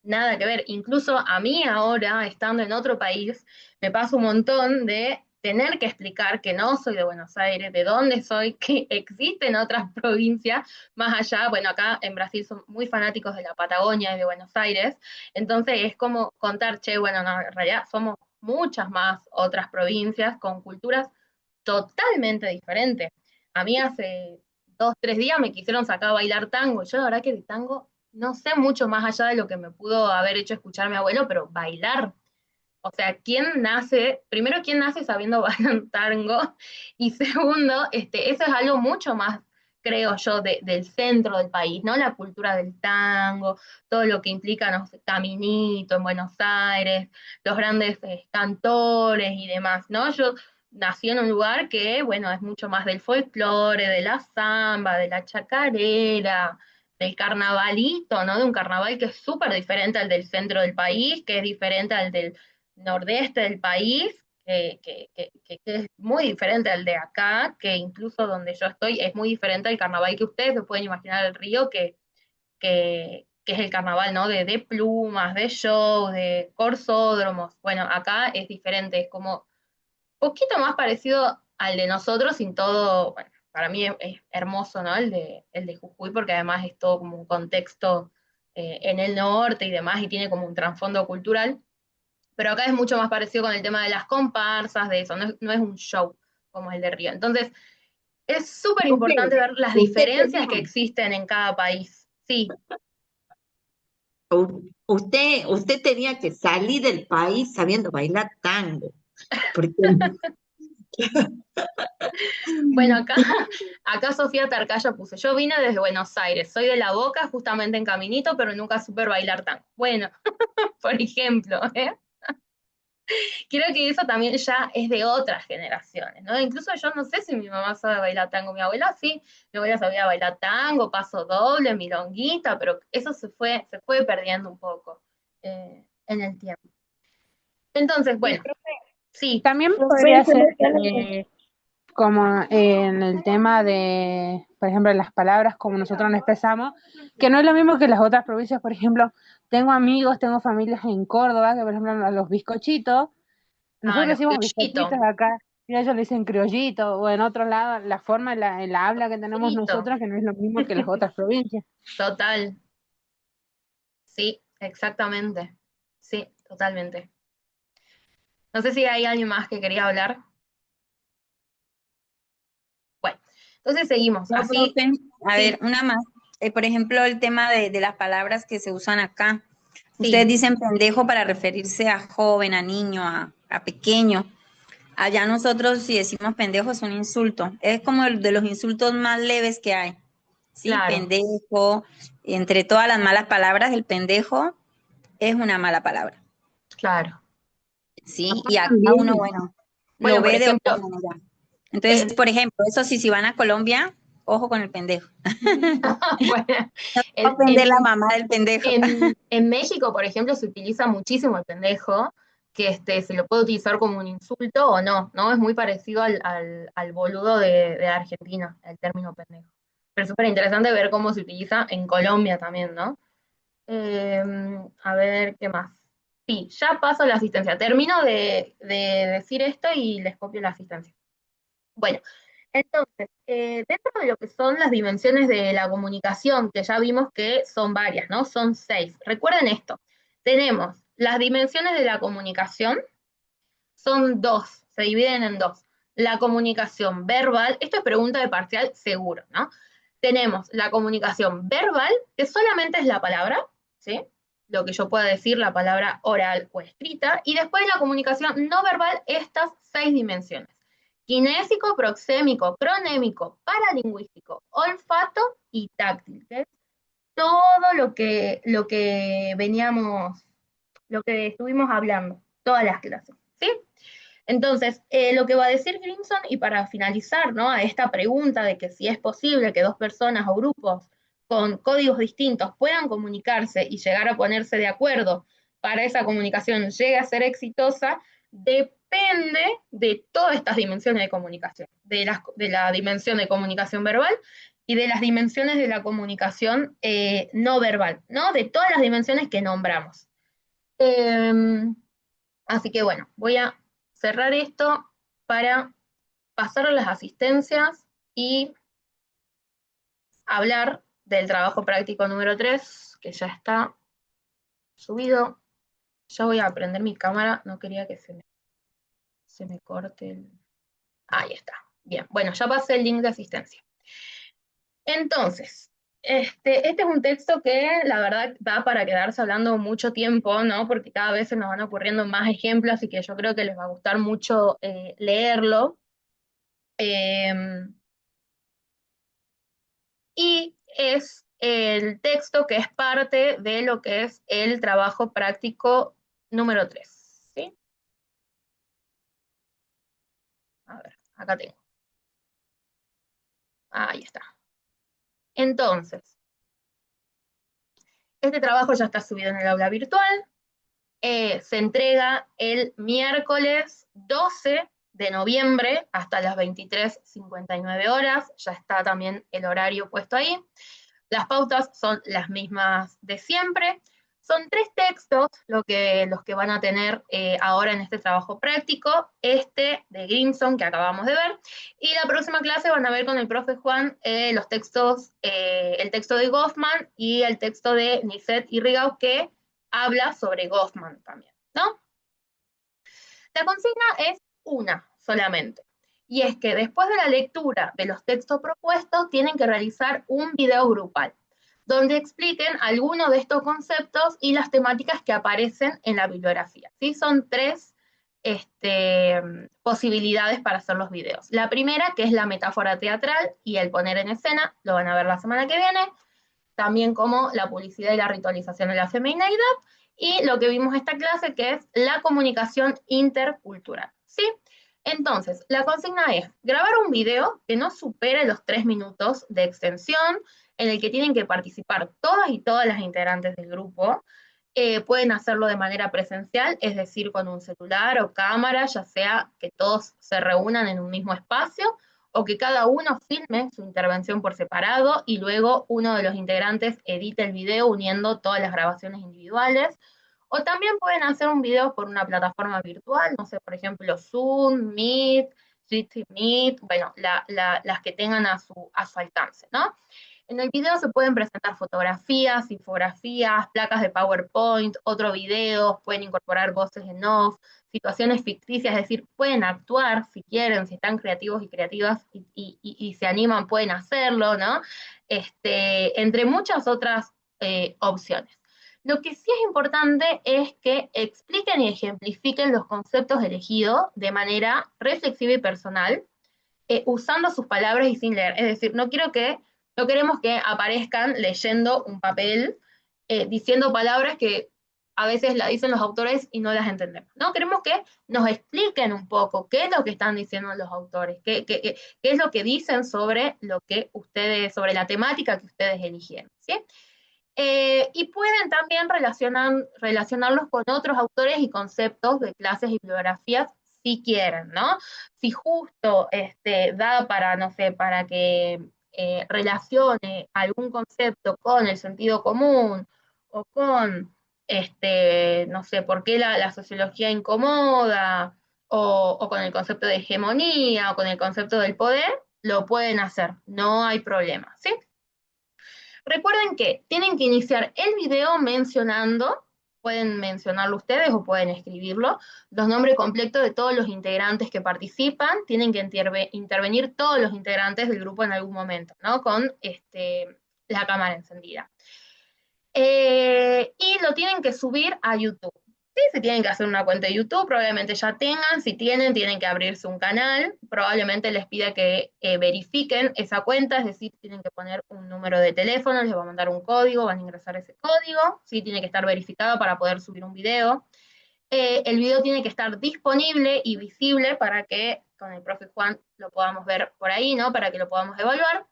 Nada que ver. Incluso a mí ahora, estando en otro país, me pasa un montón de tener que explicar que no soy de Buenos Aires, de dónde soy, que existen otras provincias más allá. Bueno, acá en Brasil son muy fanáticos de la Patagonia y de Buenos Aires. Entonces es como contar, che, bueno, no, en realidad somos muchas más otras provincias con culturas totalmente diferentes. A mí hace 2, 3 días me quisieron sacar a bailar tango. Yo la verdad que de tango no sé mucho más allá de lo que me pudo haber hecho escuchar mi abuelo, pero bailar. O sea, primero, quién nace sabiendo bailar tango? Y segundo, eso es algo mucho más, creo yo, del centro del país, ¿no? La cultura del tango, todo lo que implica, no sé, Caminito en Buenos Aires, los grandes cantores y demás, ¿no? Yo nací en un lugar que, bueno, es mucho más del folclore, de la samba, de la chacarera, del carnavalito, ¿no? De un carnaval que es súper diferente al del centro del país, que es diferente al del nordeste del país, que es muy diferente al de acá, que incluso donde yo estoy es muy diferente al carnaval que ustedes se pueden imaginar el río, que es el carnaval, ¿no? De plumas, de show, de corsódromos. Bueno, acá es diferente, es como poquito más parecido al de nosotros, sin todo, bueno, para mí es hermoso, ¿no? El de Jujuy, porque además es todo como un contexto en el norte y demás, y tiene como un trasfondo cultural, pero acá es mucho más parecido con el tema de las comparsas, de eso, no es un show como el de Río. Entonces, es súper Usted, importante ver las usted diferencias que tenía, existen en cada país. Sí, usted tenía que salir del país sabiendo bailar tango, porque bueno, acá Sofía Tarcaya puse, yo vine desde Buenos Aires, soy de La Boca, justamente en Caminito, pero nunca supe bailar tango. Bueno, por ejemplo, ¿eh? Creo que eso también ya es de otras generaciones, ¿no? Incluso yo no sé si mi mamá sabe bailar tango, mi abuela sí, mi abuela sabía bailar tango, paso doble, milonguita, pero eso se fue perdiendo un poco en el tiempo. Entonces, Y bueno, sí, también Profe, podría yo le ser quiero que como en el tema de, por ejemplo, las palabras como nosotros nos expresamos, que no es lo mismo que las otras provincias. Por ejemplo, tengo amigos, tengo familias en Córdoba, que por ejemplo a los bizcochitos, Ah, nosotros los decimos criollitos. bizcochitos acá, y ellos le dicen criollito, o en otro lado, la forma en la habla que tenemos Frito. nosotros, que no es lo mismo que las otras provincias. Total. Sí, exactamente. Sí, totalmente. No sé si hay alguien más que quería hablar. Bueno, entonces seguimos. No, Así, profe, a ver, sí, una más. Por ejemplo, el tema de las palabras que se usan acá. Ustedes sí, dicen pendejo para referirse a joven, a niño, a pequeño. Allá nosotros si decimos pendejo es un insulto. Es como el de los insultos más leves que hay. Sí, claro, pendejo. Entre todas las malas palabras, el pendejo es una mala palabra. claro. Sí, Acá y acá uno, también. bueno, lo Bueno, por ve de otra ejemplo, manera. Entonces, en, por ejemplo, eso sí, si van a Colombia, ojo con el pendejo. bueno, No en, ofender la en, mamá del pendejo. en México, por ejemplo, se utiliza muchísimo el pendejo, que se lo puede utilizar como un insulto o no, ¿no? Es muy parecido al boludo de Argentina, el término pendejo. Pero es súper interesante ver cómo se utiliza en Colombia también, ¿no? Eh, a ver, ¿qué más? Sí, ya paso la asistencia. Termino de decir esto y les copio la asistencia. Bueno, entonces, dentro de lo que son las dimensiones de la comunicación, que ya vimos que son varias, ¿no? Son 6. Recuerden esto. Tenemos las dimensiones de la comunicación, son 2, se dividen en 2. La comunicación verbal, esto es pregunta de parcial seguro, ¿no? Tenemos la comunicación verbal, que solamente es la palabra, ¿sí? Lo que yo pueda decir, la palabra oral o escrita, y después la comunicación no verbal, estas 6 dimensiones. Kinésico, proxémico, cronémico, paralingüístico, olfato y táctil, que es todo lo que veníamos, lo que estuvimos hablando, todas las clases, ¿sí? Entonces, lo que va a decir Grimson, y para finalizar, ¿no? A esta pregunta de que si es posible que dos personas o grupos con códigos distintos puedan comunicarse y llegar a ponerse de acuerdo para esa comunicación llegue a ser exitosa, depende de todas estas dimensiones de comunicación, de la dimensión de comunicación verbal y de las dimensiones de la comunicación no verbal, ¿no? De todas las dimensiones que nombramos. Así que bueno, voy a cerrar esto para pasar a las asistencias y hablar del trabajo práctico número 3, que ya está subido. Ya voy a prender mi cámara, no quería que se me corte el... Ahí está. Bien, bueno, ya pasé el link de asistencia. Entonces, este es un texto que la verdad da para quedarse hablando mucho tiempo, ¿no? Porque cada vez se nos van ocurriendo más ejemplos y que yo creo que les va a gustar mucho leerlo. Eh, y es el texto que es parte de lo que es el trabajo práctico número 3. ¿Sí? A ver, acá tengo. Ahí está. Entonces, este trabajo ya está subido en el aula virtual. Se entrega el miércoles 12 de noviembre hasta las 23:59 horas. Ya está también el horario puesto ahí. Las pautas son las mismas de siempre. Son 3 textos los que van a tener ahora en este trabajo práctico, este de Grimson que acabamos de ver, y la próxima clase van a ver con el profe Juan los textos, el texto de Goffman y el texto de Niset y Rigau que habla sobre Goffman también, ¿no? La consigna es una solamente, y es que después de la lectura de los textos propuestos tienen que realizar un video grupal, donde expliquen algunos de estos conceptos y las temáticas que aparecen en la bibliografía. ¿Sí? Son 3 posibilidades para hacer los videos. La primera, que es la metáfora teatral y el poner en escena, lo van a ver la semana que viene, también como la publicidad y la ritualización de la femineidad, y lo que vimos esta clase, que es la comunicación intercultural. ¿Sí? Entonces, la consigna es grabar un video que no supere los 3 minutos de extensión, en el que tienen que participar todas y todas las integrantes del grupo, Pueden hacerlo de manera presencial, es decir, con un celular o cámara, ya sea que todos se reúnan en un mismo espacio o que cada uno filme su intervención por separado y luego uno de los integrantes edite el video uniendo todas las grabaciones individuales. O también pueden hacer un video por una plataforma virtual, no sé, por ejemplo, Zoom, Meet, Jitsi Meet, bueno, las que tengan a su alcance, ¿no? En el video se pueden presentar fotografías, infografías, placas de PowerPoint, otro video, pueden incorporar voces en off, situaciones ficticias, es decir, pueden actuar si quieren, si están creativos y creativas y se animan, pueden hacerlo, ¿no? Entre muchas otras opciones. Lo que sí es importante es que expliquen y ejemplifiquen los conceptos elegidos de manera reflexiva y personal, usando sus palabras y sin leer. Es decir, no queremos que aparezcan leyendo un papel, diciendo palabras que a veces la dicen los autores y no las entendemos. No, queremos que nos expliquen un poco qué es lo que están diciendo los autores, qué es lo que dicen sobre lo que ustedes, sobre la temática que ustedes eligieron, ¿sí? Y pueden también relacionarlos con otros autores y conceptos de clases y bibliografías si quieren, ¿no? Si justo da para, no sé, para que relacione algún concepto con el sentido común o con, no sé, por qué la sociología incomoda o con el concepto de hegemonía o con el concepto del poder, lo pueden hacer, no hay problema, ¿sí? Recuerden que tienen que iniciar el video mencionando, pueden mencionarlo ustedes o pueden escribirlo, los nombres completos de todos los integrantes que participan, tienen que intervenir todos los integrantes del grupo en algún momento, ¿no? Con la cámara encendida. Y lo tienen que subir a YouTube. Sí, se tienen que hacer una cuenta de YouTube, probablemente ya tengan, si tienen que abrirse un canal, probablemente les pida que verifiquen esa cuenta, es decir, tienen que poner un número de teléfono, les va a mandar un código, van a ingresar ese código, sí, tiene que estar verificado para poder subir un video. El video tiene que estar disponible y visible para que con el profe Juan lo podamos ver por ahí, ¿no? Para que lo podamos evaluar.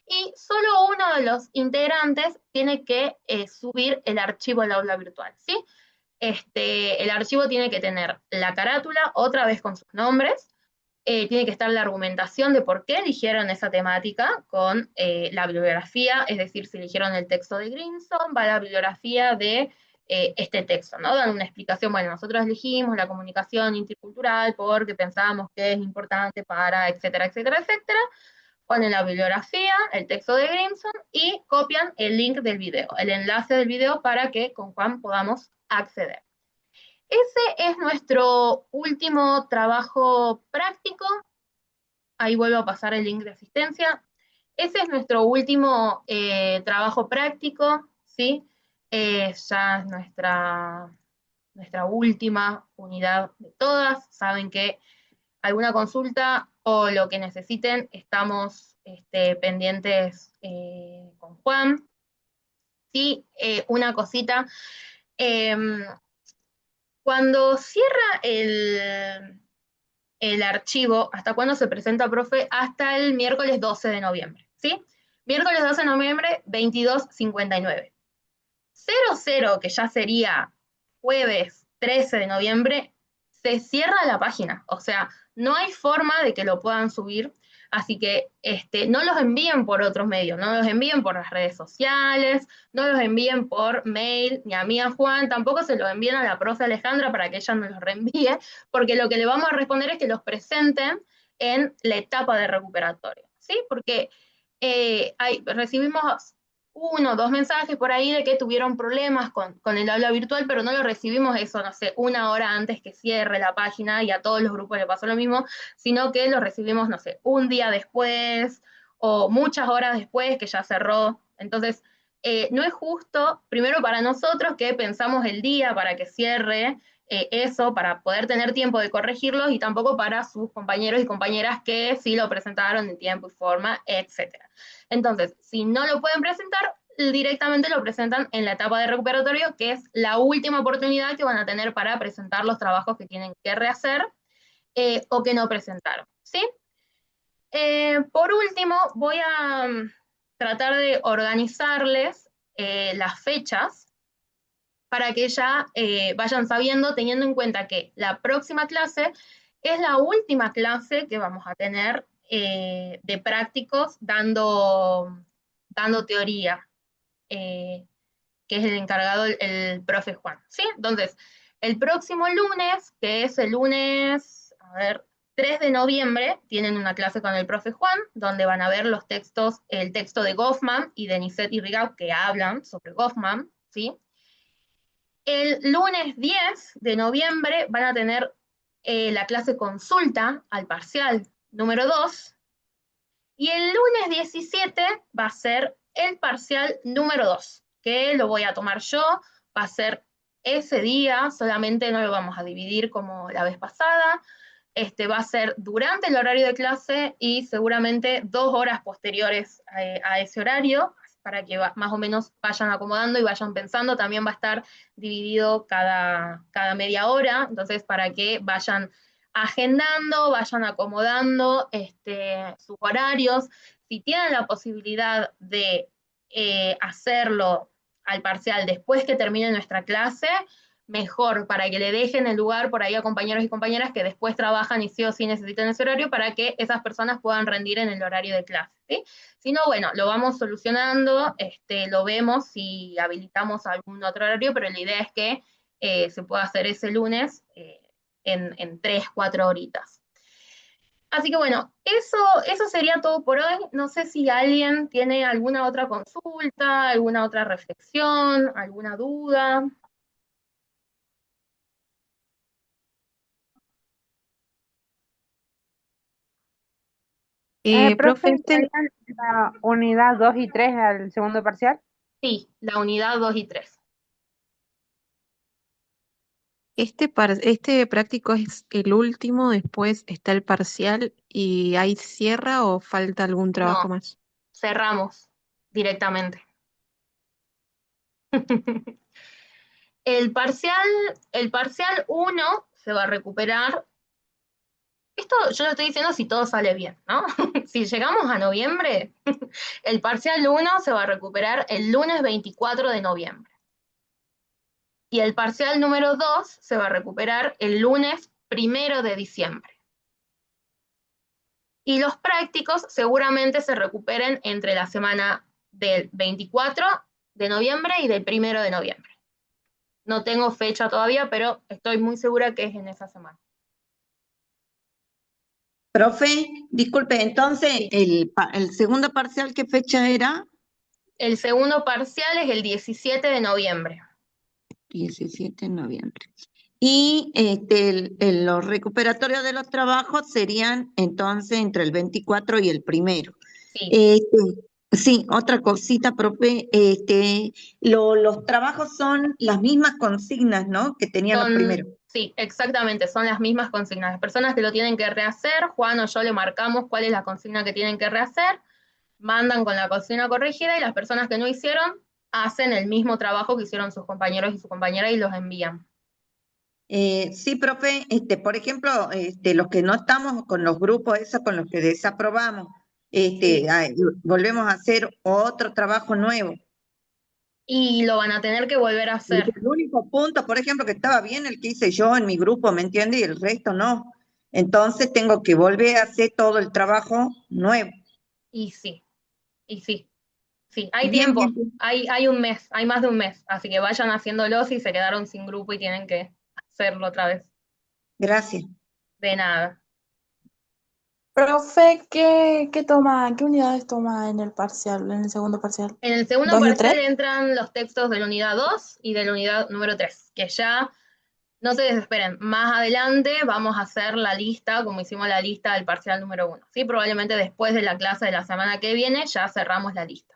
Y solo uno de los integrantes tiene que subir el archivo al aula virtual, ¿sí? El archivo tiene que tener la carátula, otra vez con sus nombres, tiene que estar la argumentación de por qué eligieron esa temática con la bibliografía, es decir, si eligieron el texto de Grimson, va la bibliografía de este texto, ¿no? Dan una explicación, bueno, nosotros elegimos la comunicación intercultural porque pensábamos que es importante para, etcétera, etcétera, etcétera. Ponen la bibliografía, el texto de Grimson y copian el link del video, el enlace del video para que con Juan podamos acceder. Ese es nuestro último trabajo práctico. Ahí vuelvo a pasar el link de asistencia. Ese es nuestro último trabajo práctico, ¿sí? Ya es nuestra última unidad de todas. Saben que alguna consulta o lo que necesiten, estamos pendientes con Juan. Sí, una cosita. Cuando cierra el archivo, ¿hasta cuándo se presenta, profe? Hasta el miércoles 12 de noviembre, ¿sí? Miércoles 12 de noviembre, 22:59. 00, que ya sería jueves 13 de noviembre, se cierra la página. O sea, no hay forma de que lo puedan subir. Así que no los envíen por otros medios, no los envíen por las redes sociales, no los envíen por mail, ni a mí, a Juan, tampoco se los envíen a la profe Alejandra para que ella nos los reenvíe, porque lo que le vamos a responder es que los presenten en la etapa de recuperatorio, ¿sí? Porque recibimos 1 o 2 mensajes por ahí de que tuvieron problemas con el aula virtual, pero no lo recibimos eso, no sé, 1 hora antes que cierre la página y a todos los grupos le pasó lo mismo, sino que lo recibimos, no sé, un día después o muchas horas después que ya cerró. Entonces, no es justo, primero para nosotros que pensamos el día para que cierre eso, para poder tener tiempo de corregirlos, y tampoco para sus compañeros y compañeras que sí lo presentaron en tiempo y forma, etcétera. Entonces, si no lo pueden presentar, directamente lo presentan en la etapa de recuperatorio, que es la última oportunidad que van a tener para presentar los trabajos que tienen que rehacer o que no presentaron, ¿sí? Por último, voy a tratar de organizarles las fechas para que ya vayan sabiendo, teniendo en cuenta que la próxima clase es la última clase que vamos a tener de prácticos dando teoría, que es el encargado el profe Juan, ¿sí? Entonces, el próximo lunes, que es el lunes, a ver, 3 de noviembre, tienen una clase con el profe Juan, donde van a ver los textos, el texto de Goffman y de Nicetti Rigau, que hablan sobre Goffman, ¿sí? El lunes 10 de noviembre van a tener la clase consulta al parcial número 2, y el lunes 17 va a ser el parcial número 2, que lo voy a tomar yo, va a ser ese día, solamente no lo vamos a dividir como la vez pasada, va a ser durante el horario de clase y seguramente 2 horas posteriores a ese horario, para que más o menos vayan acomodando y vayan pensando. También va a estar dividido cada media hora, entonces para que vayan agendando, vayan acomodando sus horarios. Si tienen la posibilidad de hacerlo al parcial después que termine nuestra clase, mejor, para que le dejen el lugar por ahí a compañeros y compañeras que después trabajan y sí o sí necesitan ese horario, para que esas personas puedan rendir en el horario de clase, ¿sí? Si no, bueno, lo vamos solucionando, lo vemos si habilitamos algún otro horario, pero la idea es que se pueda hacer ese lunes en 3, 4 horitas. Así que bueno, eso sería todo por hoy. No sé si alguien tiene alguna otra consulta, alguna otra reflexión, alguna duda. Profe, Profe, ¿serían la unidad 2 y 3 al segundo parcial? Sí, la unidad 2 y 3. este práctico es el último, después está el parcial y ¿hay cierra o falta algún trabajo No, más? cerramos directamente. El parcial 1 se va a recuperar. Esto yo lo estoy diciendo si todo sale bien, ¿no? Si llegamos a noviembre, el parcial 1 se va a recuperar el lunes 24 de noviembre. Y el parcial número 2 se va a recuperar el lunes 1 de diciembre. Y los prácticos seguramente se recuperen entre la semana del 24 de noviembre y del 1 de noviembre. No tengo fecha todavía, pero estoy muy segura que es en esa semana. Profe, disculpe, entonces Sí. el segundo parcial, ¿qué fecha era? El segundo parcial es el 17 de noviembre. 17 de noviembre. Y los recuperatorios de los trabajos serían entonces entre el 24 y el 1. Sí, Este, sí, otra cosita, profe, los trabajos son las mismas consignas, ¿no? Que tenían los primeros. sí, exactamente, son las mismas consignas. Las personas que lo tienen que rehacer, Juan o yo le marcamos cuál es la consigna que tienen que rehacer, mandan con la consigna corregida, y las personas que no hicieron hacen el mismo trabajo que hicieron sus compañeros y sus compañeras y los envían. Sí, profe, por ejemplo, los que no estamos con los grupos esos con los que desaprobamos, Sí. volvemos a hacer otro trabajo nuevo. Y lo van a tener que volver a hacer. El único punto, por ejemplo, que estaba bien el que hice yo en mi grupo, ¿me entiende? Y el resto no. Entonces tengo que volver a hacer todo el trabajo nuevo. Y sí, y sí. Sí, hay Bien, tiempo, bien, bien. hay un mes, hay más de un mes, así que vayan haciéndolo si se quedaron sin grupo y tienen que hacerlo otra vez. Gracias. De nada. Profe, ¿qué unidades toma en el parcial, en el segundo parcial? En el segundo ¿2 y parcial 3? entran los textos de la unidad 2 y de la unidad número 3, que ya no se desesperen. Más adelante vamos a hacer la lista, como hicimos la lista del parcial número 1. ¿Sí? Probablemente después de la clase de la semana que viene ya cerramos la lista.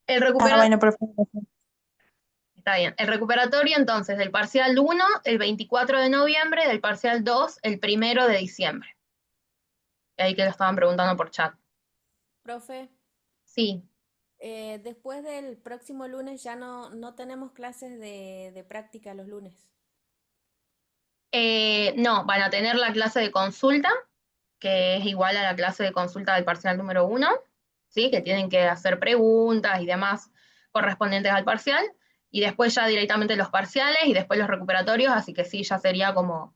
El Ah, recupera- bueno, profe. Está bien. El recuperatorio entonces del parcial 1 el 24 de noviembre, del parcial 2 el 1 de diciembre. Ahí que lo estaban preguntando por chat. Profe, Sí. después del próximo lunes ya no tenemos clases de práctica los lunes. No, van a tener la clase de consulta, que es igual a la clase de consulta del parcial número 1, ¿sí? Que tienen que hacer preguntas y demás correspondientes al parcial. y después ya directamente los parciales y después los recuperatorios, así que sí, ya sería como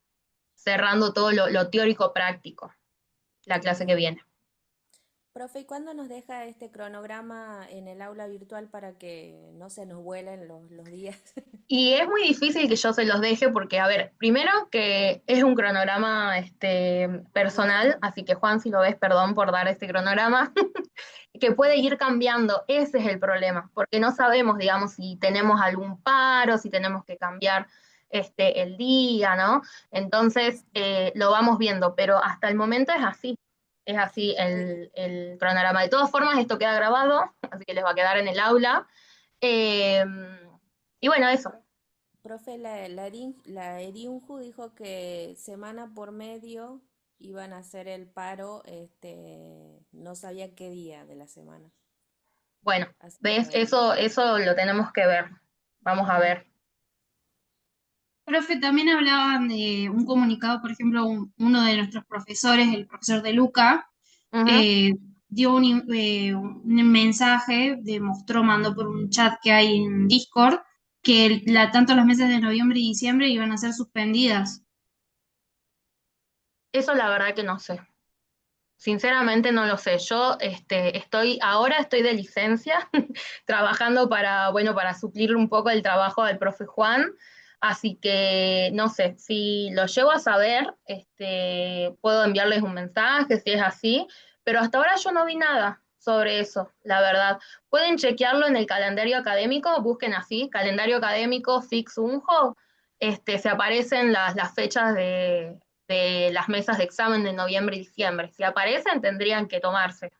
cerrando todo lo teórico práctico, la clase que viene. Profe, ¿y cuándo nos deja este cronograma en el aula virtual para que no se nos vuelen los días? Y es muy difícil que yo se los deje porque, a ver, primero que es un cronograma personal, así que Juan, si lo ves, perdón por dar este cronograma, que puede ir cambiando, ese es el problema, porque no sabemos, digamos, si tenemos algún paro, si tenemos que cambiar el día, ¿no? Entonces, lo vamos viendo, pero hasta el momento es así el cronograma. De todas formas, esto queda grabado, así que les va a quedar en el aula. Eh, y bueno, eso. Profe, la Eriunju dijo que semana por medio iban a hacer el paro, no sabía qué día de la semana. Bueno, Así ¿ves? que, Eso lo tenemos que ver. Vamos a ver. Profe, también hablaban de un comunicado, por ejemplo, uno de nuestros profesores, el profesor de Luca, Ujú. eh, dio un mensaje, mandó por un chat que hay en Discord, que tanto los meses de noviembre y diciembre iban a ser suspendidas. Eso la verdad que no sé. Sinceramente no lo sé. Yo ahora estoy de licencia, trabajando bueno, para suplir un poco el trabajo del profe Juan. Así que no sé, si lo llego a saber, puedo enviarles un mensaje si es así, pero hasta ahora yo no vi nada sobre eso, la verdad. Pueden chequearlo en el calendario académico, busquen así, calendario académico Fix Unjo, se aparecen las fechas de las mesas de examen de noviembre y diciembre. Si aparecen, tendrían que tomarse.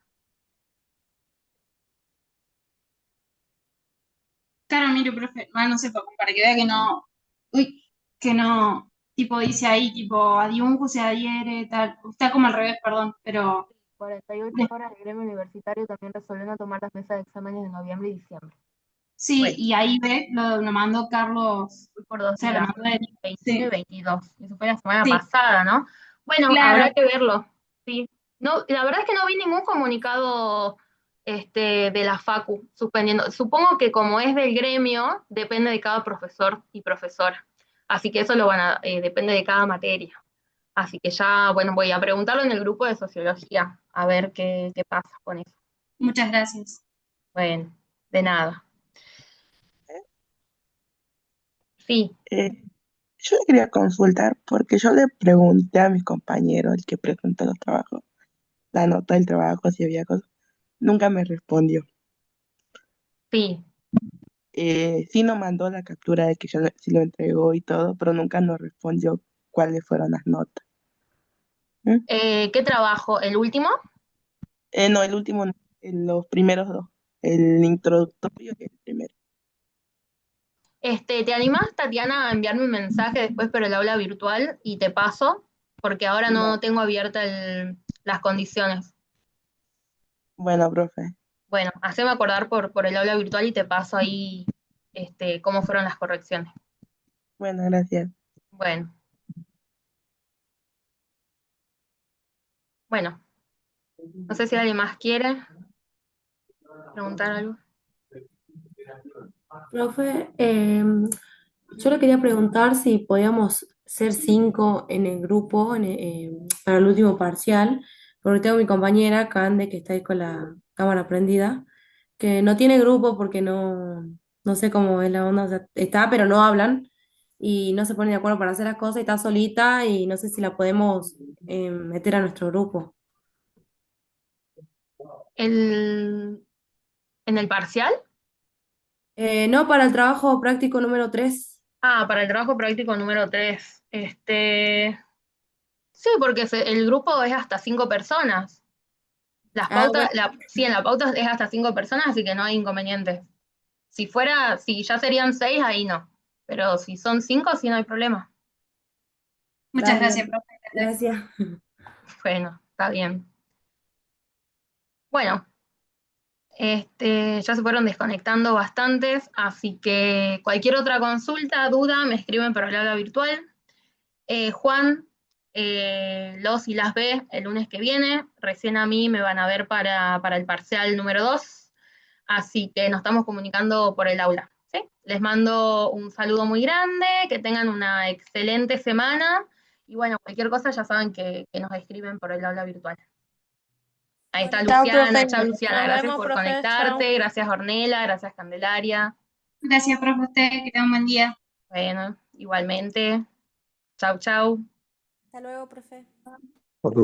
Claro, mire, profe, no sé, para que vea que no, uy, que no, tipo dice ahí, tipo, adiunjo se adhiere, tal, está como al revés, perdón, pero 48 horas el gremio universitario también resolvió no tomar las mesas de exámenes de noviembre y diciembre. sí, Bueno, y ahí ve, lo mandó Carlos, fui por o 2 sea, lo días, mandó él, 21 y sí, 22. Eso fue la semana sí, pasada, ¿no? Bueno, claro, habrá que verlo. Sí. No, la verdad es que no vi ningún comunicado de la Facu suspendiendo. Supongo que como es del gremio, depende de cada profesor y profesora. Así que eso depende de cada materia. Así que ya, bueno, voy a preguntarlo en el grupo de sociología, a ver qué pasa con eso. muchas gracias. Bueno, de nada. Sí, Eh, yo le quería consultar porque yo le pregunté a mis compañeros, el que presentó los trabajos, la nota del trabajo, si había cosas, nunca me respondió. sí. Sí nos mandó la captura de que sí lo entregó y todo, pero nunca nos respondió cuáles fueron las notas. ¿Mm? ¿Qué trabajo? ¿El último? No, el último, no, los primeros dos, el introductorio y el primero. ¿Te animás, Tatiana, a enviarme un mensaje después por el aula virtual y te paso? Porque ahora no Va. tengo abiertas las condiciones. Bueno, profe. Bueno, haceme acordar por el aula virtual y te paso ahí cómo fueron las correcciones. Bueno, gracias. Bueno, bueno, no sé si alguien más quiere preguntar algo. Profe, yo le quería preguntar si podíamos ser 5 en el grupo para el último parcial, porque tengo mi compañera, Cande, que está ahí con la cámara prendida, que no tiene grupo porque no sé cómo es la onda, o sea, está, pero no hablan y no se ponen de acuerdo para hacer las cosas y está solita y no sé si la podemos meter a nuestro grupo. ¿En el parcial? No, para el trabajo práctico número 3. Ah, para el trabajo práctico número 3. Sí, porque el grupo es hasta 5 personas. Las Ah, pautas, bueno, sí, en la pauta es hasta 5 personas, así que no hay inconveniente. Si ya serían 6, ahí no. Pero si son 5, sí no hay problema. Muchas dale, gracias, profe. gracias. Bueno, está bien. Bueno, ya se fueron desconectando bastantes, así que cualquier otra consulta, duda, me escriben por el aula virtual. Juan, los y las ve el lunes que viene. Recién a mí me van a ver para el parcial número 2. Así que nos estamos comunicando por el aula. ¿sí? Les mando un saludo muy grande, que tengan una excelente semana y bueno, cualquier cosa ya saben que nos escriben por el aula virtual. Ahí está Buenísimo. Chao, profe. Chao Luciana, Nos gracias vemos, por profe. Chao. conectarte, gracias Ornella, gracias Candelaria. Gracias, profe, a usted, que tenga un buen día. Bueno, igualmente. Chau, chau. Hasta luego, profe.